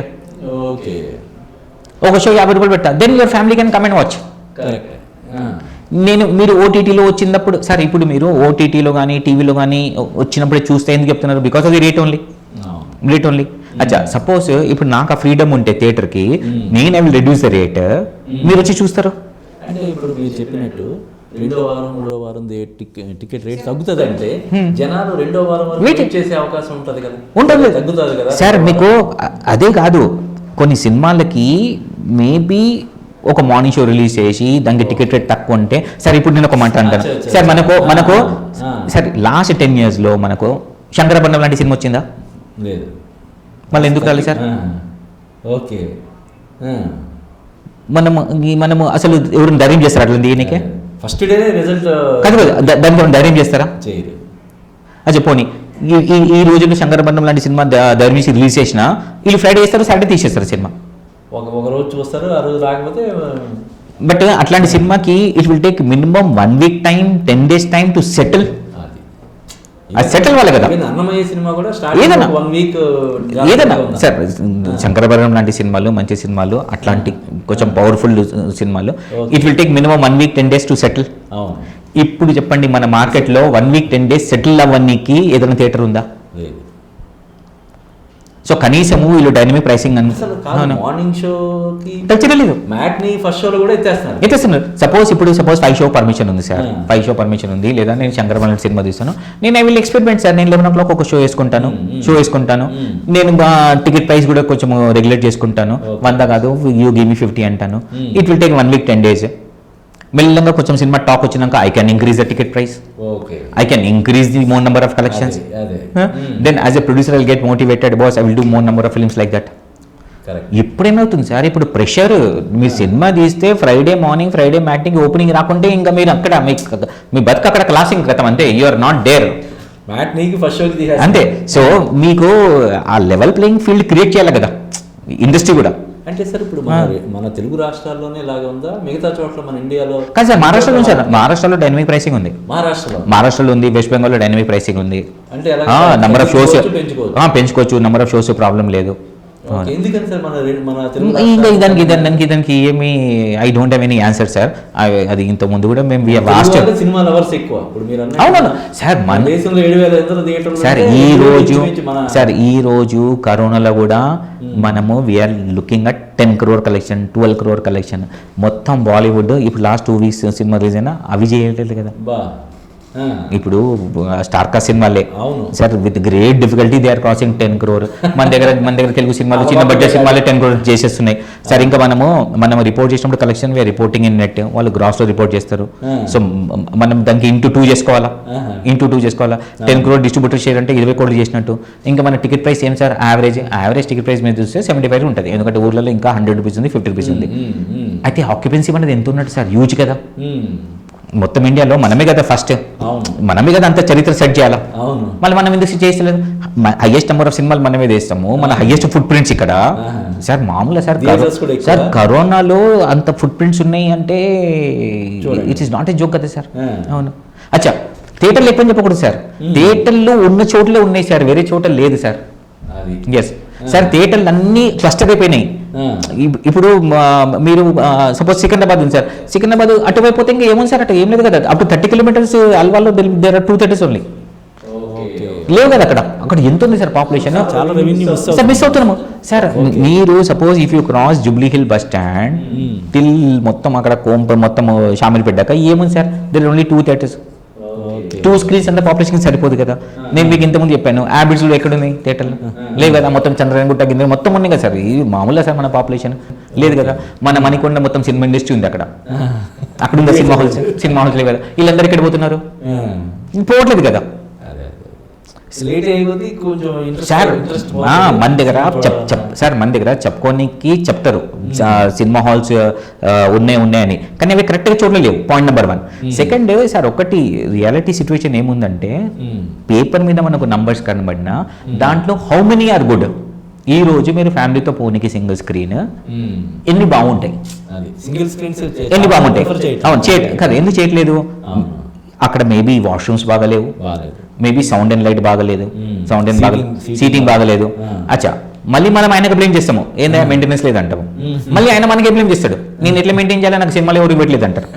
ఒక షో 50 రూపాయలు పెడతా. Then your family can come and watch. మీరు ఓటీటీలో వచ్చినప్పుడు సార్, ఇప్పుడు మీరు ఓటీటీలో కానీ టీవీలో కానీ వచ్చినప్పుడే చూస్తే ఎందుకు చెప్తున్నారు? Because of the rate only. అచ్చా, సపోజ్ ఇప్పుడు నాకు ఆ ఫ్రీడమ్ ఉంటే థియేటర్కి, నేను I will reduce the rate, మీరు వచ్చి చూస్తారు. అంటే ఇప్పుడు మీరు చెప్పినట్టు 2వ వారం 3వ వారం టికెట్ రేట్ తగ్గుతుంది అంటే జనాలు 2వ వారం వెయిట్ చేసే అవకాశం ఉంటుంది కదా, ఉంటుంది, తగ్గుతుంది కదా సార్. మీకు అదే కాదు, కొన్ని సినిమాలకి మేబీ ఒక మార్నింగ్ షో రిలీజ్ చేసి దానికి టికెట్ రేట్ తక్కువ ఉంటే, సార్ ఇప్పుడు నేను ఒక మాట అంటాను సార్, మనకు సార్ లాస్ట్ 10 yearsలో మనకు శంకరపట్నం లాంటి సినిమా వచ్చిందా? లేదు. మళ్ళీ ఎందుకు రాలేదు సార్? ఓకే, మనము అసలు ఎవరిని ధైర్యం చేస్తారు అట్లా దీనికే? ఫస్ట్ డే రిజల్ట్ కాదు, దానికి ధైర్యం చేస్తారా? చేయరు. అది పోనీ ఈ రోజుల్లో శంకరపట్నం లాంటి సినిమా ధైర్యం చేసి రిలీజ్ చేసినా వీళ్ళు ఫ్రైడే చేస్తారు, సాటర్డే తీసేస్తారు సినిమా. ఒక రోజు చూస్తారు, ఆ రోజు రాకపోతే. బట్ అట్లాంటి సినిమాకి it will take minimum 1 week time, 10 days time to settle. అది సెటిల్ వాళ్ళే కదా. అన్నమయ్య సినిమా కూడా ఏదైనా 1 week ఏదైనా సార్, శంకరభరణం లాంటి సినిమాలు, మంచి సినిమాలు, అట్లాంటి కొంచెం పవర్ఫుల్ సినిమాలు, it will take minimum 1 week 10 days to settle. ఇప్పుడు చెప్పండి, మన మార్కెట్లో 1 week 10 days సెటిల్ అవ్వడానికి ఏదైనా థియేటర్ ఉందా? సో కనీసము వీళ్ళు డైనమిక్ ప్రైసింగ్ మార్నింగ్ షోకి తెచ్చలేదు, మ్యాట్నీ ఫస్ట్ షోలో కూడా ఎత్తేస్తున్నారు. సపోజ్ 5 show పర్మిషన్ ఉంది సార్, 5 show పర్మిషన్ ఉంది, లేదా నేను శంకరభరణం సినిమా తీస్తాను, నేను ఐ విల్ ఎక్స్పెరిమెంట్ సార్. నేను 11 o'clock ఒక షో వేసుకుంటాను, నేను టికెట్ ప్రైస్ కూడా కొంచెం రెగ్యులేట్ చేసుకుంటాను. 100 కాదు, యూ గివ్ మీ 50 అంటాను. It will take 1 week 10 days. మెల్లగా కొంచెం సినిమా టాక్ వచ్చినాక I can increase the ticket price, I can increase the more number of collections. Then as a producer I will get motivated, boss I will do more number of films like that. ఎప్పుడేమవుతుంది sir, ఇప్పుడు pressure, మీరు cinema తీస్తే Friday morning, Friday matinee opening రాకుంటే ఇంకా మీరు అక్కడ మీ బతుకు అక్కడ క్లాసింగ్ క్రితం అంతే, యు ఆర్ నాట్ డేర్. అంతే. సో మీకు ఆ లెవెల్ ప్లేయింగ్ ఫీల్డ్ క్రియేట్ చేయాలి కదా ఇండస్ట్రీ కూడా. అంటే సార్ ఇప్పుడు మన తెలుగు రాష్ట్రాల్లోనే ఇలాగా ఉందా, మిగతా చోట్ల మన ఇండియాలో? కాదు సార్, మహారాష్ట్రలో ఉంది సార్, మహారాష్ట్రలో డైనమిక్ ప్రైసింగ్ ఉంది. మహారాష్ట్రలో ఉంది, వెస్ట్ బెంగాల్లో డైనమిక్ ప్రైసింగ్ ఉంది. అంటే నంబర్ ఆఫ్ షోస్ పెంచుకోవచ్చు, నంబర్ ఆఫ్ షోస్ ప్రాబ్లం లేదు. ఎందుకని సార్ దానికి ఏమి I don't have any answer sir. అది ఇంత ముందు కూడా మేము సినిమా లవర్స్ ఎక్కువ. అవునవును సార్, మన దేశంలో 7,000 సార్ ఈ రోజు కరోనాలో కూడా మనము we're looking at 10 crore collection, 12 crore collection. మొత్తం బాలీవుడ్ ఇప్పుడు లాస్ట్ 2 weeks సినిమా రిలీజ్ అయినా అవి చేయలేదు కదా. ఇప్పుడు స్టార్ కాస్ట్ సినిమాలే అవును. Sir with great difficulty they are crossing 10 crore. మన దగ్గర తెలుగు సినిమాలు చిన్న బడ్జెట్ సినిమాలే 10 crore చేసేస్తున్నాయి సార్. ఇంకా మనం రిపోర్ట్ చేసినప్పుడు collection we're reporting in net, వాళ్ళు గ్రాస్ లో రిపోర్ట్ చేస్తారు. సో మనం దానికి ఇంటూ 2 చేసుకోవాలా, 10 crore డిస్ట్రిబ్యూటర్ షేర్ అంటే 20 crore చేసినట్టు. ఇంకా మన టికెట్ ప్రైస్ ఏం సార్, యావరేజ్ టికెట్ ప్రైస్ మీద చూస్తే 75 ఉంటుంది. ఎందుకంటే ఊర్లలో ఇంకా 100 రూపీస్ ఉంది, 50 రూపీస్ ఉంది. అయితే ఆక్యుపెన్సీ అనేది ఎంత ఉన్నట్టు సార్, హ్యూజ్ కదా. మొత్తం ఇండియాలో మనమే కదా ఫస్ట్, మనమే కదా అంత చరిత్ర సెట్ చేయాలా. మళ్ళీ మనం ఎందుకు చేస్తలేదు? హైయెస్ట్ నెంబర్ ఆఫ్ సినిమాలు మనమే చేస్తాము, మన హైయెస్ట్ ఫుట్ ప్రింట్స్ ఇక్కడ సార్. మామూలుగా సార్ కరోనాలో అంత ఫుట్ ప్రింట్స్ ఉన్నాయి అంటే it is not a joke కదా సార్. అవును. అచ్చా, థియేటర్లు ఎక్కువ చెప్పకూడదు సార్, థియేటర్లు ఉన్న చోట్లే ఉన్నాయి సార్, వేరే చోట లేదు సార్. ఎస్ సార్, థియేటర్లు అన్నీ క్లస్టర్ అయిపోయినాయి. ఇప్పుడు మీరు సపోజ్ సికింద్రాబాద్ ఉంది సార్, సికింద్రాబాద్ అటువైపు పోతే ఇంకా ఏముంది సార్, అటు ఏం లేదు కదా. అప్ టు 30 kilometers అల్వాలో దేర్ ఆర్ 2 theatres ఓన్లీ, లేవు కదా అక్కడ ఎంత ఉంది సార్ పాపులేషన్, సార్ మిస్ అవుతున్నాము సార్. మీరు suppose if you cross Jubilee Hill bus stand till మొత్తం అక్కడ కోంప మొత్తం షామిల్ పెట్టాక ఏముంది sir, there only 2 theatres, 2 screens అంతా పాపులేషన్ సరిపోదు కదా. నేను మీకు ఇంతకుముందు చెప్పాను హ్యాబిట్స్లో ఎక్కడున్నాయి థియేటర్లు, లేవు కదా. మొత్తం చంద్రగుట్ట కింద మొత్తం ఉన్నాయి కదా సార్. ఇది మామూలుగా సార్ మన పాపులేషన్ లేదు కదా. మన మణికొండ మొత్తం సినిమా ఇండస్ట్రీ ఉంది అక్కడ ఉంది సినిమా హాల్స్ లేవు కదా. వీళ్ళందరూ ఎక్కడ పోతున్నారు, పోవట్లేదు కదా సార్. మన దగ్గర సార్ మన దగ్గర చెప్పుకోనికి చెప్తారు సినిమా హాల్స్ ఉన్నాయని, కానీ అవి కరెక్ట్గా చూడలేవు. Point number 1. సెకండ్ సార్, ఒకటి రియాలిటీ సిచ్యువేషన్ ఏముందంటే పేపర్ మీద మనకు నంబర్స్ కనబడినా దాంట్లో హౌ మెనీ ఆర్ గుడ్. ఈ రోజు మీరు ఫ్యామిలీతో పోనీకి సింగిల్ స్క్రీన్ ఎన్ని బాగుంటాయి, ఎన్ని బాగుంటాయి. అవును కదా, ఎందుకు చేయట్లేదు? అక్కడ మేబీ వాష్రూమ్స్ బాగలేవు, మేబీ సౌండ్ అండ్ లైట్ బాగలేదు, సీటింగ్ బాగలేదు. అచ్చా, మళ్ళీ మనం ఆయనకు బ్లేమ్ చేస్తాము, ఏందా మెయింటెనెన్స్ లేదంటాము. మళ్ళీ ఆయన మనకి బ్లేమ్ చేస్తాడు, నేను ఎట్లా మెయింటైన్ చేయాలి, నాకు సినిమాలు ఎవరికి పెట్టలేదు అంటారు.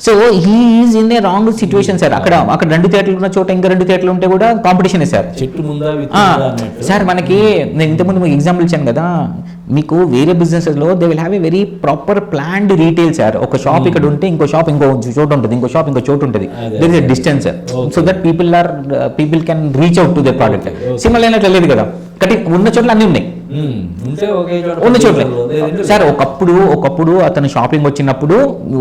So he is in a wrong situation sir. అక్కడ 2 థియేటర్లు ఉన్న చోట ఇంకా 2 థియేటర్లు ఉంటే కూడా కాంపిటీషన్ సార్. సార్ మనకి నేను ఇంతకుముందు మీకు ఎగ్జాంపుల్ ఇచ్చాను కదా, మీకు వేరే బిజినెసెస్లో they will have a very proper planned retail sir. ఒక షాప్ ఇక్కడ ఉంటే ఇంకో షాప్ ఇంకో చోటు ఉంటుంది, ఇంకో షాప్ ఇంకో చోటు ఉంటుంది. There is a distance so that people can reach out to the product. Cinema లేనట్లు లేదు కదా, కాబట్టి ఉన్న చోట్ల అన్నీ ఉన్నాయి, ఉన్న చోట్ల సార్. ఒకప్పుడు అతను షాపింగ్ వచ్చినప్పుడు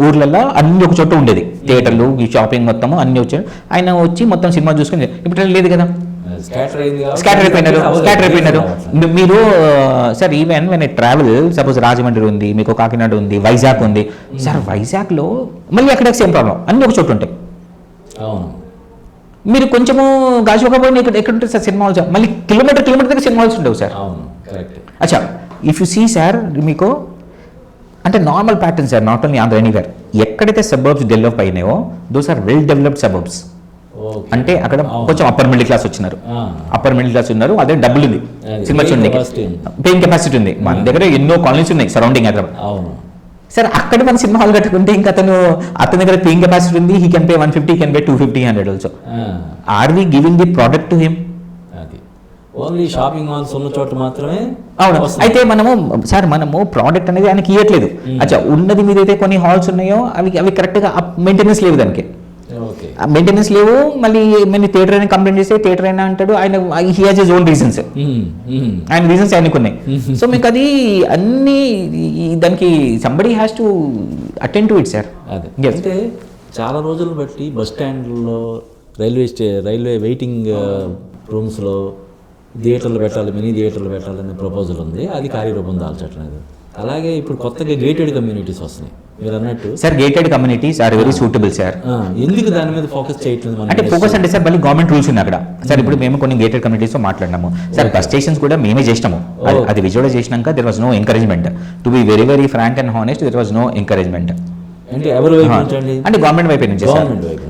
ఊర్లలో అన్ని ఒక చోట ఉండేది, థియేటర్లు షాపింగ్ మొత్తం అన్ని వచ్చాడు. ఆయన వచ్చి మొత్తం సినిమా చూసుకుని, ఇప్పుడు లేదు కదా, స్కాటర్ అయిపోయినారు. మీరు sir even when I travel, suppose Rajahmundry ఉంది, మీకు కాకినాడ ఉంది, వైజాగ్ ఉంది సార్. వైజాగ్లో మళ్ళీ అక్కడ సేమ్ ప్రాబ్లం, అన్ని ఒక చోట ఉంటాయి. మీరు కొంచెము గాజువాకపోయినా ఎక్కడ ఉంటుంది సార్ సినిమా హాల్స్, మళ్ళీ కిలోమీటర్ దగ్గర సినిమా హాల్స్ ఉండవు సార్. అచ్చా, ఇఫ్ యూ సీ సార్, మీకు అంటే normal pattern sir, not only Andhra, anywhere ఎక్కడైతే సబర్బ్స్ డెవలప్ అయినాయో those are well developed suburbs. అంటే అక్కడ కొంచెం అప్పర్ మిడిల్ క్లాస్ ఉన్నారు, అదే డబ్బులు ఉంది, సినిమా చూడండి, పేయింగ్ కెపాసిటీ ఉంది. మన దగ్గర ఎన్నో కాలనీస్ ఉన్నాయి సరౌండింగ్ హైదరాబాద్ సార్. అక్కడ మన సినిమా హాల్ కట్టుకుంటే ఇంకా అతని దగ్గర పేయింగ్ కెపాసిటీ ఉంది, he can pay 150, can pay 250, 100 also. Are we giving the product to him? Only shopping malls ఉన్న చోట మాత్రమే. అవును, అయితే మనము ప్రోడక్ట్ అనేది ఆయనకి ఇవ్వట్లేదు. అచ్చా, ఉన్నది మీద అయితే కొన్ని హాల్స్ ఉన్నాయో అవి కరెక్ట్గా మెయింటెనెన్స్ లేవు, దానికి మెయింటెనెన్స్ లేవు. మళ్ళీ థియేటర్ అయినా కంప్లైంట్ చేస్తే థియేటర్ అయినా అంటాడు, ఆయన he has his own reasons, ఆయన రీజన్స్ ఆయనకు ఉన్నాయి. సో మీకు అది అన్ని దానికి somebody has to attend to it sir. అంటే చాలా రోజులు బట్టి బస్ స్టాండ్లో, రైల్వే వెయిటింగ్ రూమ్స్లో థియేటర్లు పెట్టాలి, మినీ థియేటర్లు పెట్టాలనే ప్రపోజల్ ఉంది, అది కార్యరూపం దాల్చట్లేదు. అలాగే ఇప్పుడు కొత్తగా గేటెడ్ కమ్యూనిటీస్ వస్తున్నాయి మీరు అన్నట్టు sir. Gated communities are very suitable sir. ఎందుకు దాని మీద ఫోకస్ చేయట్లేదు? అంటే ఫోకస్ అంటే సార్ మళ్ళీ గవర్నమెంట్ రూల్స్ ఉన్నాయి అక్కడ సార్. ఇప్పుడు మేము కొన్ని గేటెడ్ కమ్యూనిటీస్ తో మాట్లాడినాము సార్. బస్ స్టేషన్స్ కూడా మేమే చేసినాము, అది విజువల్ చేసినాక there was no encouragement. To be very very frank and honest, there was no encouragement. అంటే ఎవరి వైపు అంటే గవర్నమెంట్ వైపు నుంచి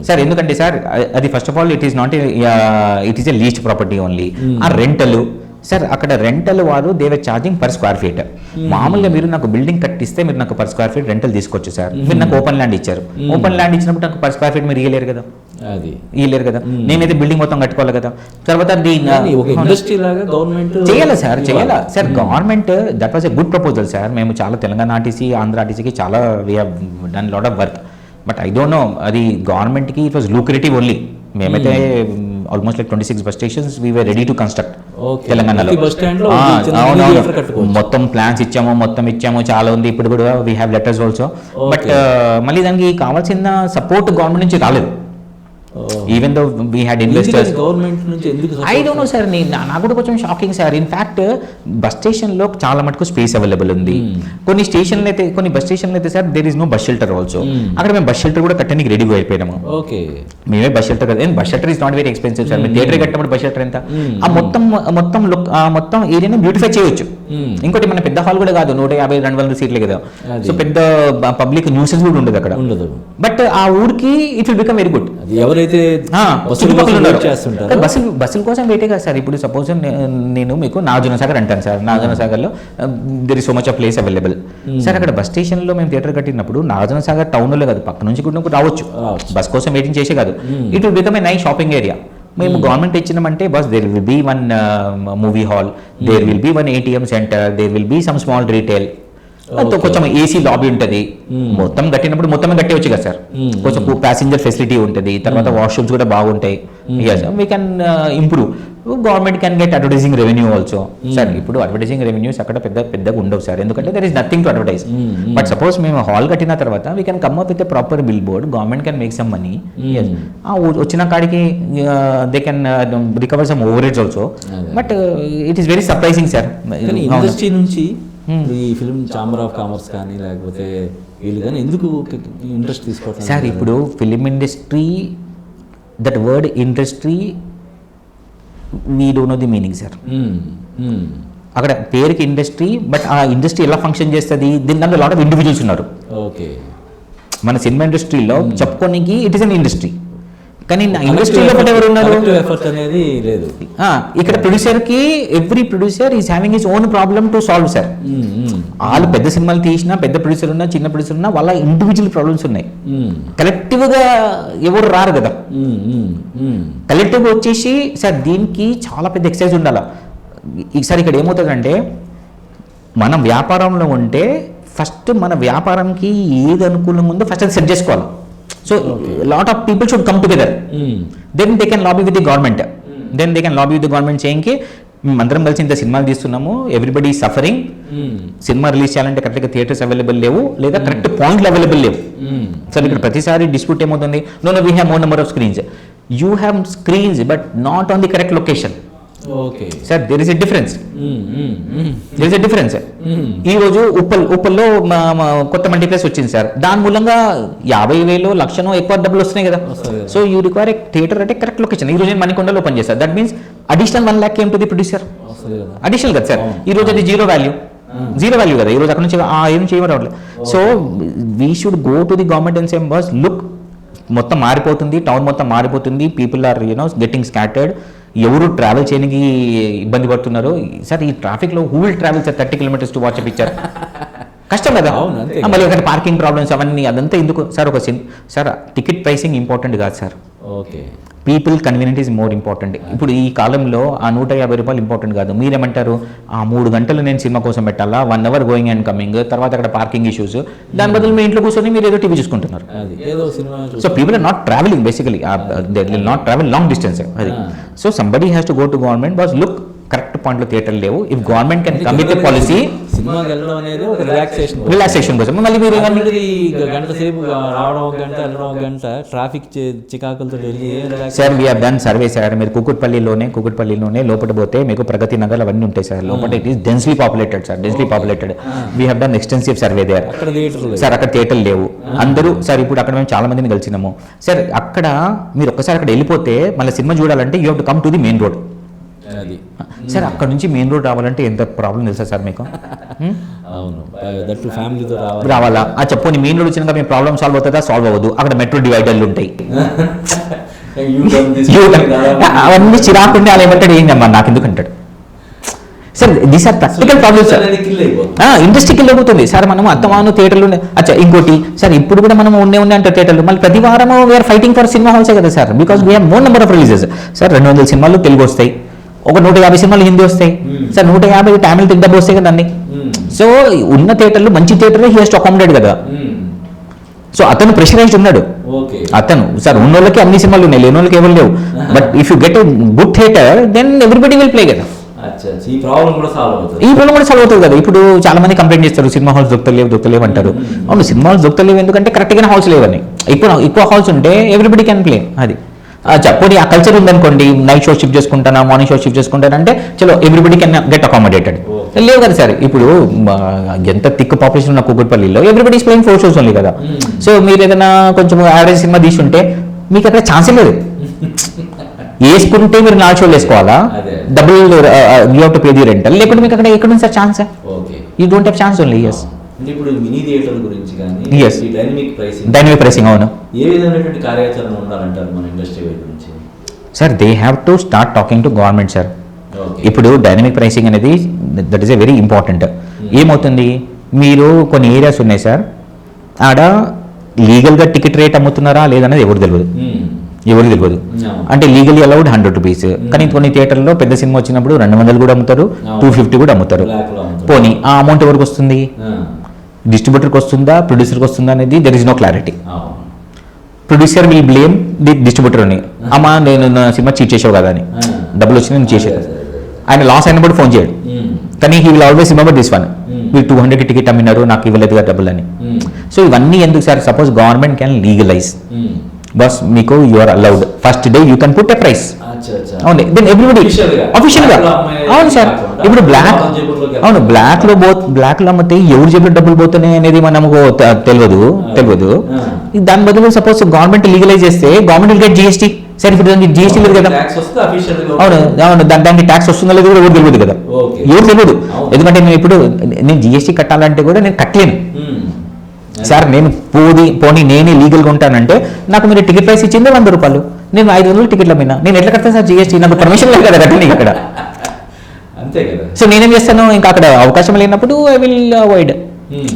సార్. ఎందుకంటే సార్ అది first of all it is not it is a least property only. ఆ రెంటల్ సార్, అక్కడ రెంటల్ వారు they were charging per square feet. మామూలుగా మీరు నాకు బిల్డింగ్ కట్టిస్తే మీరు నాకు పర్ స్క్వేర్ ఫీట్ రెంటల్ తీసుకోవచ్చు సార్. మీరు నాకు ఓపెన్ ల్యాండ్ ఇచ్చారు, ఓపెన్ ల్యాండ్ ఇచ్చినప్పుడు నాకు పర్ స్క్వేర్ ఫీట్ మీరు ఇవ్వలేరు కదా, నేనైతే బిల్డింగ్ మొత్తం కట్టుకోవాలి కదా. తర్వాత చేయాలి sir, sir. Government that was a good proposal sir. మేము చాలా తెలంగాణ ఆర్టీసీ, ఆంధ్ర ఆర్టీసీకి చాలా we have done lot of work. But I don't no అది గవర్నమెంట్కి ఇట్ వాజ్ లూక్రేటివ్ ఓన్లీ. మేమైతే almost like 26 bus stations we were ready to construct తెలంగాణలో. అవునవును, మొత్తం ప్లాన్స్ ఇచ్చాము, మొత్తం ఇచ్చాము, చాలా ఉంది. ఇప్పుడు కూడా we have letters also. But మళ్ళీ దానికి కావాల్సిన సపోర్ట్ గవర్నమెంట్ నుంచి రాలేదు. Even though we had investors. Government నుంచి ఎందుకు? ఐ డోంట్ నో సార్, నాకు కూడా కొంచెం షాకింగ్ సార్. ఇన్ఫ్యాక్ట్ బస్ స్టేషన్లో చాలా మటుకు స్పేస్ అవైలబుల్ ఉంది. కొన్ని స్టేషన్లు అయితే, కొన్ని బస్ స్టేషన్లు అయితే sir there is no bus shelter also. అక్కడ మేము బస్ షెల్టర్ కూడా కట్టడానికి రెడీగా అయిపోయినాము. ఓకే, మేమే బస్ షెల్టర్ కదా. Bus shelter is not very expensive sir. మీరు థియేటర్ కట్టినప్పుడు బస్ షెల్టర్ ఎంత? ఆ మొత్తం ఏరియాని బ్యూటిఫై చేయొచ్చు. ఇంకోటి మన పెద్ద హాల్ కూడా కాదు, 150-200 సీట్లే కదా. సో పెద్ద పబ్లిక్ న్యూసెన్స్ కూడా ఉండదు అక్కడ. బట్ ఆ ఊరికి it will become very good. ఎవరైతే బస్సుల కోసం వెయిటే కదా సార్. ఇప్పుడు సపోజ్ నేను మీకు నాగార్జునసాగర్ అంటాను సార్. నాగార్జునసాగర్లో there is so much of place available sir. అక్కడ బస్ స్టేషన్లో మేము థియేటర్ కట్టినప్పుడు నాగార్జునసాగర్ టౌన్లో కాదు, పక్క నుంచి కూడా రావచ్చు. బస్ కోసం వెయిటింగ్ చేసే కాదు. It will become a nice shopping area. మేము గవర్నమెంట్ ఇచ్చినామంటే బస్ there will be one movie hall, there will be one ATM centre, there will be some small retail, కొంచెం ఏసీ లాబీ ఉంటుంది. మొత్తం కట్టినప్పుడు మొత్తమే కట్టేవచ్చు కదా సార్. కొంచెం ప్యాసింజర్ ఫెసిలిటీ ఉంటుంది, తర్వాత వాష్రూమ్స్ కూడా బాగుంటాయి. We can improve. Government can get advertising revenue also sir. ఇప్పుడు అడ్వర్టైజింగ్ రెవెన్యూస్ అక్కడ పెద్దగా ఉండవు సార్, ఎందుకంటే there is nothing to advertise. But suppose మేము హాల్ కట్టిన తర్వాత we can come up with a proper billboard. Government can make some money. వచ్చిన కాడికి they can recover some overheads also. But it is very surprising sir. Industry నుంచి ఈ film chamber of commerce కానీ లేకపోతే వీళ్ళు కానీ ఎందుకు interest తీసుకోవట్లేదు సార్? ఇప్పుడు film industry, that word industry we don't know the meaning sir. అక్కడ పేరుకి ఇండస్ట్రీ, బట్ ఆ ఇండస్ట్రీ ఎలా ఫంక్షన్ చేస్తుంది, దీని దాంట్లో లాట్ ఆఫ్ ఇండివిజువల్స్ ఉన్నారు. ఓకే, మన సినిమా ఇండస్ట్రీలో చెప్పుకోనికి ఇట్ ఈస్ అన్ ఇండస్ట్రీ, కానీ ఇండస్ట్రీలో ఎవరు ఉన్నారు? అనేది లేదు. ఇక్కడ ప్రొడ్యూసర్ కి every producer is having his own problem to solve sir. వాళ్ళు పెద్ద సినిమాలు తీసినా, పెద్ద ప్రొడ్యూసర్ ఉన్నా, చిన్న ప్రొడ్యూసర్ ఉన్నా, వాళ్ళ ఇండివిజువల్ ప్రాబ్లమ్స్ ఉన్నాయి. కలెక్టివ్ గా ఎవరు రారు కదా. కలెక్టివ్ గా వచ్చేసి సార్ దీనికి చాలా పెద్ద ఎక్సర్సైజ్ ఉండాలి. ఈసారి ఇక్కడ ఏమవుతుందంటే, మనం వ్యాపారంలో ఉంటే ఫస్ట్ మన వ్యాపారంకి ఏది అనుకూలంగా ఉందో ఫస్ట్ అది సెట్ చేసుకోవాలి. So lot of people should come together. Then they can lobby with the government. Then they can lobby with the government saying ki అందరం కలిసి ఇంత సినిమాలు తీస్తున్నాము, ఎవ్రీబడి సఫరింగ్. సినిమా రిలీజ్ చేయాలంటే కరెక్ట్గా థియేటర్స్ అవైలబుల్ లేవు, లేదా కరెక్ట్ పాయింట్లు అవైలబుల్ లేవు. సార్ ఇక్కడ ప్రతిసారి డిస్ప్యూట్ ఏమవుతుంది? No we have more number of screens. You have screens but not on the correct location. Okay sir, there is a difference. There is a difference. ఈ రోజు ఉప్పల్లో కొత్త మల్టీప్లెక్స్ వచ్చింది sir. దాని మూలంగా 50,000 లక్షనో ఎక్కువ డబ్బులు వస్తున్నాయి కదా. సో యూ రిక్వైర్ థియేటర్ అంటే కరెక్ట్ లొకేషన్. ఈ రోజు నేను మణికొండలో ఓపెన్ చేస్తాను. దట్ మీన్స్ అడిషనల్ 1 lakh ఏం టు ది ప్రొడ్యూసర్, అడిషనల్ కదా సార్. ఈ రోజు అది జీరో వాల్యూ కదా. ఈ రోజు అక్కడ నుంచి ఏం చేయమని. So we should go to the government and same boss look, మొత్తం మారిపోతుంది, టౌన్ మొత్తం మారిపోతుంది. People are getting scattered. ఎవరు ట్రావెల్ చేయడానికి ఇబ్బంది పడుతున్నారు సార్. ఈ ట్రాఫిక్లో who will travel sir 30 kilometers to watch a picture? కష్టం కదా. మళ్ళీ ఒక పార్కింగ్ ప్రాబ్లమ్స్ అవన్నీ, అదంతా ఎందుకు సార్? సార్ టికెట్ ప్రైసింగ్ ఇంపార్టెంట్ కాదు sir. Okay, people convenient is more important. ఇప్పుడు ఈ కాలంలో ఆ 150 రూపాయలు ఇంపార్టెంట్ కాదు. మీరేమంటారు? ఆ 3 గంటలు నేను సినిమా కోసం పెట్టాలా, 1 hour గోయింగ్ అండ్ కమింగ్, తర్వాత అక్కడ పార్కింగ్ ఇష్యూస్, దాని బదులు మీ ఇంట్లో కూర్చొని మీరు ఏదో టీవీ చూసుకుంటున్నారు. So people are not travelling basically, they will not travel long distance అది. So somebody has to go to government boss look, correct పాయింట్లో థియేటర్లు లేవు. If government can commit policy, సినిమాకి వెళ్ళడం అనేది ఒక రిలాక్సేషన్ కోసం. మళ్ళీ మీరు గంట సేపు రావడం, ఒక గంట వెళ్ళడం, ఒక గంట ట్రాఫిక్ చికాకులతో సార్. We have done survey sir. మీరు కూకట్పల్లిలోనే లోపల పోతే మీకు ప్రగతి నగర్ అవన్నీ ఉంటాయి సార్. లోపల it is densely populated sir, densely populated. We have done extensive survey there sir. అక్కడ థియేటర్లు లేవు అందరూ సార్. ఇప్పుడు అక్కడ మేము చాలా మందిని కలిసినాము సార్. అక్కడ మీరు ఒక్కసారి అక్కడ వెళ్ళిపోతే మళ్ళీ సినిమా చూడాలంటే you have to come to the main road sir. అక్కడ నుంచి మెయిన్ రోడ్ రావాలంటే ఎంత ప్రాబ్లం తెలుసా సార్ మీకు? అవును, ఫ్యామిలీతో రావాలా? ఆ చెప్పండి, మెయిన్ రోడ్ వచ్చినాక మీ ప్రాబ్లం సాల్వ్ అవుతుందా? సాల్వ్ అవ్వదు. అక్కడ మెట్రో డివైడర్లు ఉంటాయి, అవన్నీ చిరాకుంటే అలా ఏమంటాడు, ఏం అమ్మా నాకు ఎందుకు అంటాడు sir. These are practical problems sir. Industry kill అవుతుంది సార్. మనం అత్తమాను థియేటర్లు. అచ్చా, ఇంకోటి సార్, ఇప్పుడు కూడా మనం ఉండే అంటే థియేటర్లు మళ్ళీ ప్రతి వారం we are fighting for cinema Halsey కదా sir. Because we have more number of releases sir. 200 సినిమాలు తెలుగు వస్తాయి, ఒక 150 సినిమాలు హిందీ వస్తాయి సార్, 150 తమిళ డబ్బు వస్తాయి కదా అన్ని. సో ఉన్న థియేటర్లు మంచి theatre he has to accommodate కదా. సో అతను ప్రెషరైజ్డ్ ఉన్నాడు. ఓకే. అతను సార్ ఉన్న వాళ్ళకి అన్ని సినిమాలు ఉన్నాయి, లేని వాళ్ళకి ఎవరు లేవు. But if you get a good theatre then everybody will play కదా. ఈ ప్రాబ్లం కూడా సాల్వ్ అవుతుంది. ఈ ప్రాబ్లం కూడా సాల్వ్ అవుతుంది కదా. ఇప్పుడు చాలా మంది కంప్లైంట్ చేస్తారు సినిమా హాల్స్ దొరకలేవు అంటారు. అవును, సినిమా హాల్స్ దొరకలేవు ఎందుకంటే కరెక్ట్గానే హాల్స్ లేవని. ఇప్పుడు ఎక్కువ హాల్స్ ఉంటే ఎవ్రీబడి క్యాన్ ప్లే. అది చెప్పండి, ఆ కల్చర్ ఉందనుకోండి, నైట్ షో షిఫ్ట్ చేసుకుంటానా, మార్నింగ్ షో షిఫ్ట్ చేసుకుంటానంటే చలో ఎవ్రీబడి కెన్ గెట్ అకామిడేటెడ్. లేవు కదా సార్. ఇప్పుడు ఎంత థిక్ పాపులేషన్ ఉన్న కూకట్పల్లిలో everybody is playing 4 shows only కదా. సో మీరు ఏదైనా కొంచెం యావరేజ్ సినిమా తీసుంటే మీకు అక్కడ ఛాన్సే లేదు. వేసుకుంటే మీరు 4 shows వేసుకోవాలా, double you have to pay the rental. లేకుంటే మీకు అక్కడ ఎక్కడ ఉంది sir chance? You don't have chance only. Yes. ఇప్పుడు మినీ థియేటర్ గురించి కానీ డైనమిక్ ప్రైసింగ్ అవును. ఏ విధమైనటువంటి కార్యాచరణ ఉండాలంటారు మన ఇండస్ట్రీ వైపు నుంచి? Sir they have to start talking to government sir. ఇప్పుడు డైనమిక్ ప్రైసింగ్ అనేది that is a very important. ఏమవుతుంది, మీరు కొన్ని ఏరియాస్ ఉన్నాయి సార్, ఆడ లీగల్గా టికెట్ రేట్ అమ్ముతున్నారా లేదనేది ఎవరు తెలియదు. అంటే లీగల్లీ అలౌడ్ 100 rupees, కానీ కొన్ని థియేటర్లో పెద్ద సినిమా వచ్చినప్పుడు 200 కూడా అమ్ముతారు, 250 కూడా అమ్ముతారు. పోనీ ఆ అమౌంట్ ఎవరికి వస్తుంది? డిస్ట్రిబ్యూటర్కి వస్తుందా, ప్రొడ్యూసర్కి వస్తుందా అనేది there is no clarity. Producer will blame the distributor అని, అమ్మా నేను నా సినిమా చీట్ చేసావు కదా అని, డబ్బులు వచ్చి నేను చేసేది. ఆయన లాస్ అయినప్పుడు ఫోన్ చేయడు, కానీ he will always remember this one, మీరు 200 టికెట్ అమ్మినారు నాకు ఇవ్వలేదుగా డబ్బులు అని. సో ఇవన్నీ ఎందుకు sir? Suppose government can legalise, బస్ మీకు you are allowed first day you can put a price. అవును, దెన్ ఎవ్రీబడి అఫీషియల్గా. అవును సార్. ఇప్పుడు బ్లాక్ లో అమ్మితే ఎవరు జేబులో డబ్బులు పోతున్నాయి అనేది మనకు తెలియదు. దాని బదులు సపోజ్ గవర్నమెంట్ లీగలైజ్ చేస్తే గవర్నమెంట్ విల్ గెట్ జిఎస్టీ. సరే ఇప్పుడు దానికి జిఎస్టీ లేదు కదా. అవును, దానికి ట్యాక్స్ వస్తుందో లేదో కూడా ఎవరు తెలియదు కదా, ఎవరు తెలియదు. ఎందుకంటే నేను జిఎస్టీ కట్టాలంటే కూడా నేను కట్టలేను సార్. నేను పోనీ నేనే లీగల్గా ఉంటానంటే నాకు మీరు టికెట్ ప్రైస్ ఇచ్చిందే 100 రూపాయలు, నేను 500 టికెట్ల మీద నేను ఎట్లా కడతాను సార్ జిఎస్టీ? నాకు పర్మిషన్ లేదు కదా కట్టండి ఇక్కడ. అంతే కదా. సో నేనేం చేస్తాను, ఇంకా అక్కడ అవకాశం లేనప్పుడు ఐ విల్ అవాయిడ్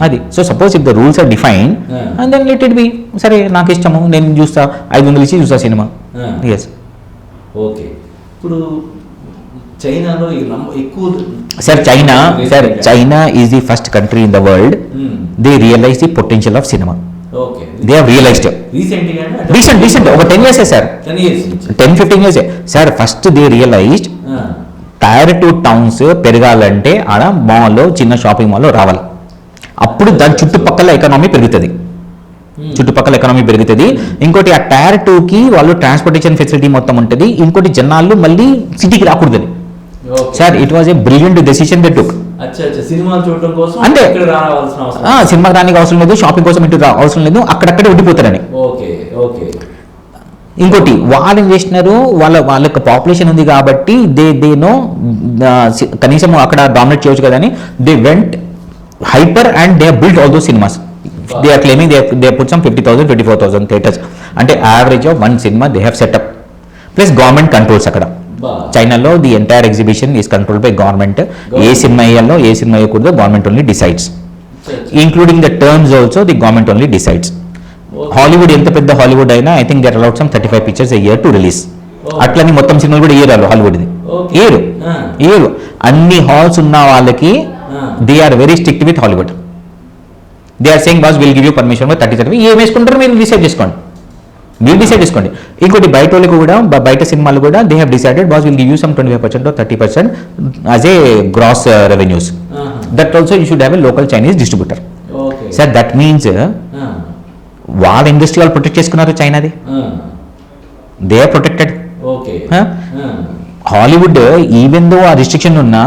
అది. So suppose if the rules are define and then let it be. సరే నాకు ఇష్టము, నేను చూస్తా, 500 ఇచ్చి చూస్తా సినిమా. ఎస్. ఓకే. ఇప్పుడు చైనాలో ఎక్కువ sir China is the first country in the world they realise the potential of cinema. They have realised recent ఒక 10 years sir, 10-15 years sir. First they realised tier 2 towns పెరగాలంటే ఆడ మాల్లో, చిన్న shopping మాల్లో రావాలి. అప్పుడు దాని చుట్టుపక్కల ఎకానమీ పెరుగుతుంది. ఇంకోటి ఆ టైర్ 2కి వాళ్ళు ట్రాన్స్పోర్టేషన్ ఫెసిలిటీ మొత్తం ఉంటుంది. ఇంకోటి జనాలు మళ్ళీ సిటీకి రాకూడదని sir. It was a brilliant decision they took. అంటే సినిమాకి రానికి అవసరం లేదు, షాపింగ్ కోసం ఇటు అవసరం లేదు, అక్కడక్కడే ఉండిపోతారని. ఇంకోటి వాళ్ళు ఏం చేసినారు, వాళ్ళ పాపులేషన్ ఉంది కాబట్టి దే నో కనీసం అక్కడ డామినేట్ చేయొచ్చు కదా అని they went hyper and they built all those cinemas. They are claiming they put some 50,000 24,000 theatres. అంటే average of 1 cinema they have setup. Plus government controls అక్కడ. చైనాలో the entire exhibition is control by government. ఏ cinema వేయాలో ఏ cinema వేయకూడదో government only decides, including the terms also the government only decides. Hollywood ఎంత పెద్ద Hollywood అయినా I think they're allowed some 35 pictures a year to release. అట్లని మొత్తం సినిమాలు కూడా ఏరాలు హాలీవుడ్ది ఏరు. అన్ని హాల్స్ ఉన్న వాళ్ళకి they are very strict with Hollywood. They are saying boss will give you permission 30 ఏం వేసుకుంటారో మీరు డిసైడ్ చేసుకోండి. ఇంకోటి బయట వాళ్ళకి కూడా, బయట సినిమాలు కూడా they have decided boss will give you some 25% or 30% as a gross revenues. That also you should have a local Chinese distributor. Sir that means వాళ్ళ ఇండస్ట్రీ వాళ్ళు ప్రొటెక్ట్ చేసుకున్నారు చైనాది. They are protected. Hollywood even though ఆ restriction ఉన్నా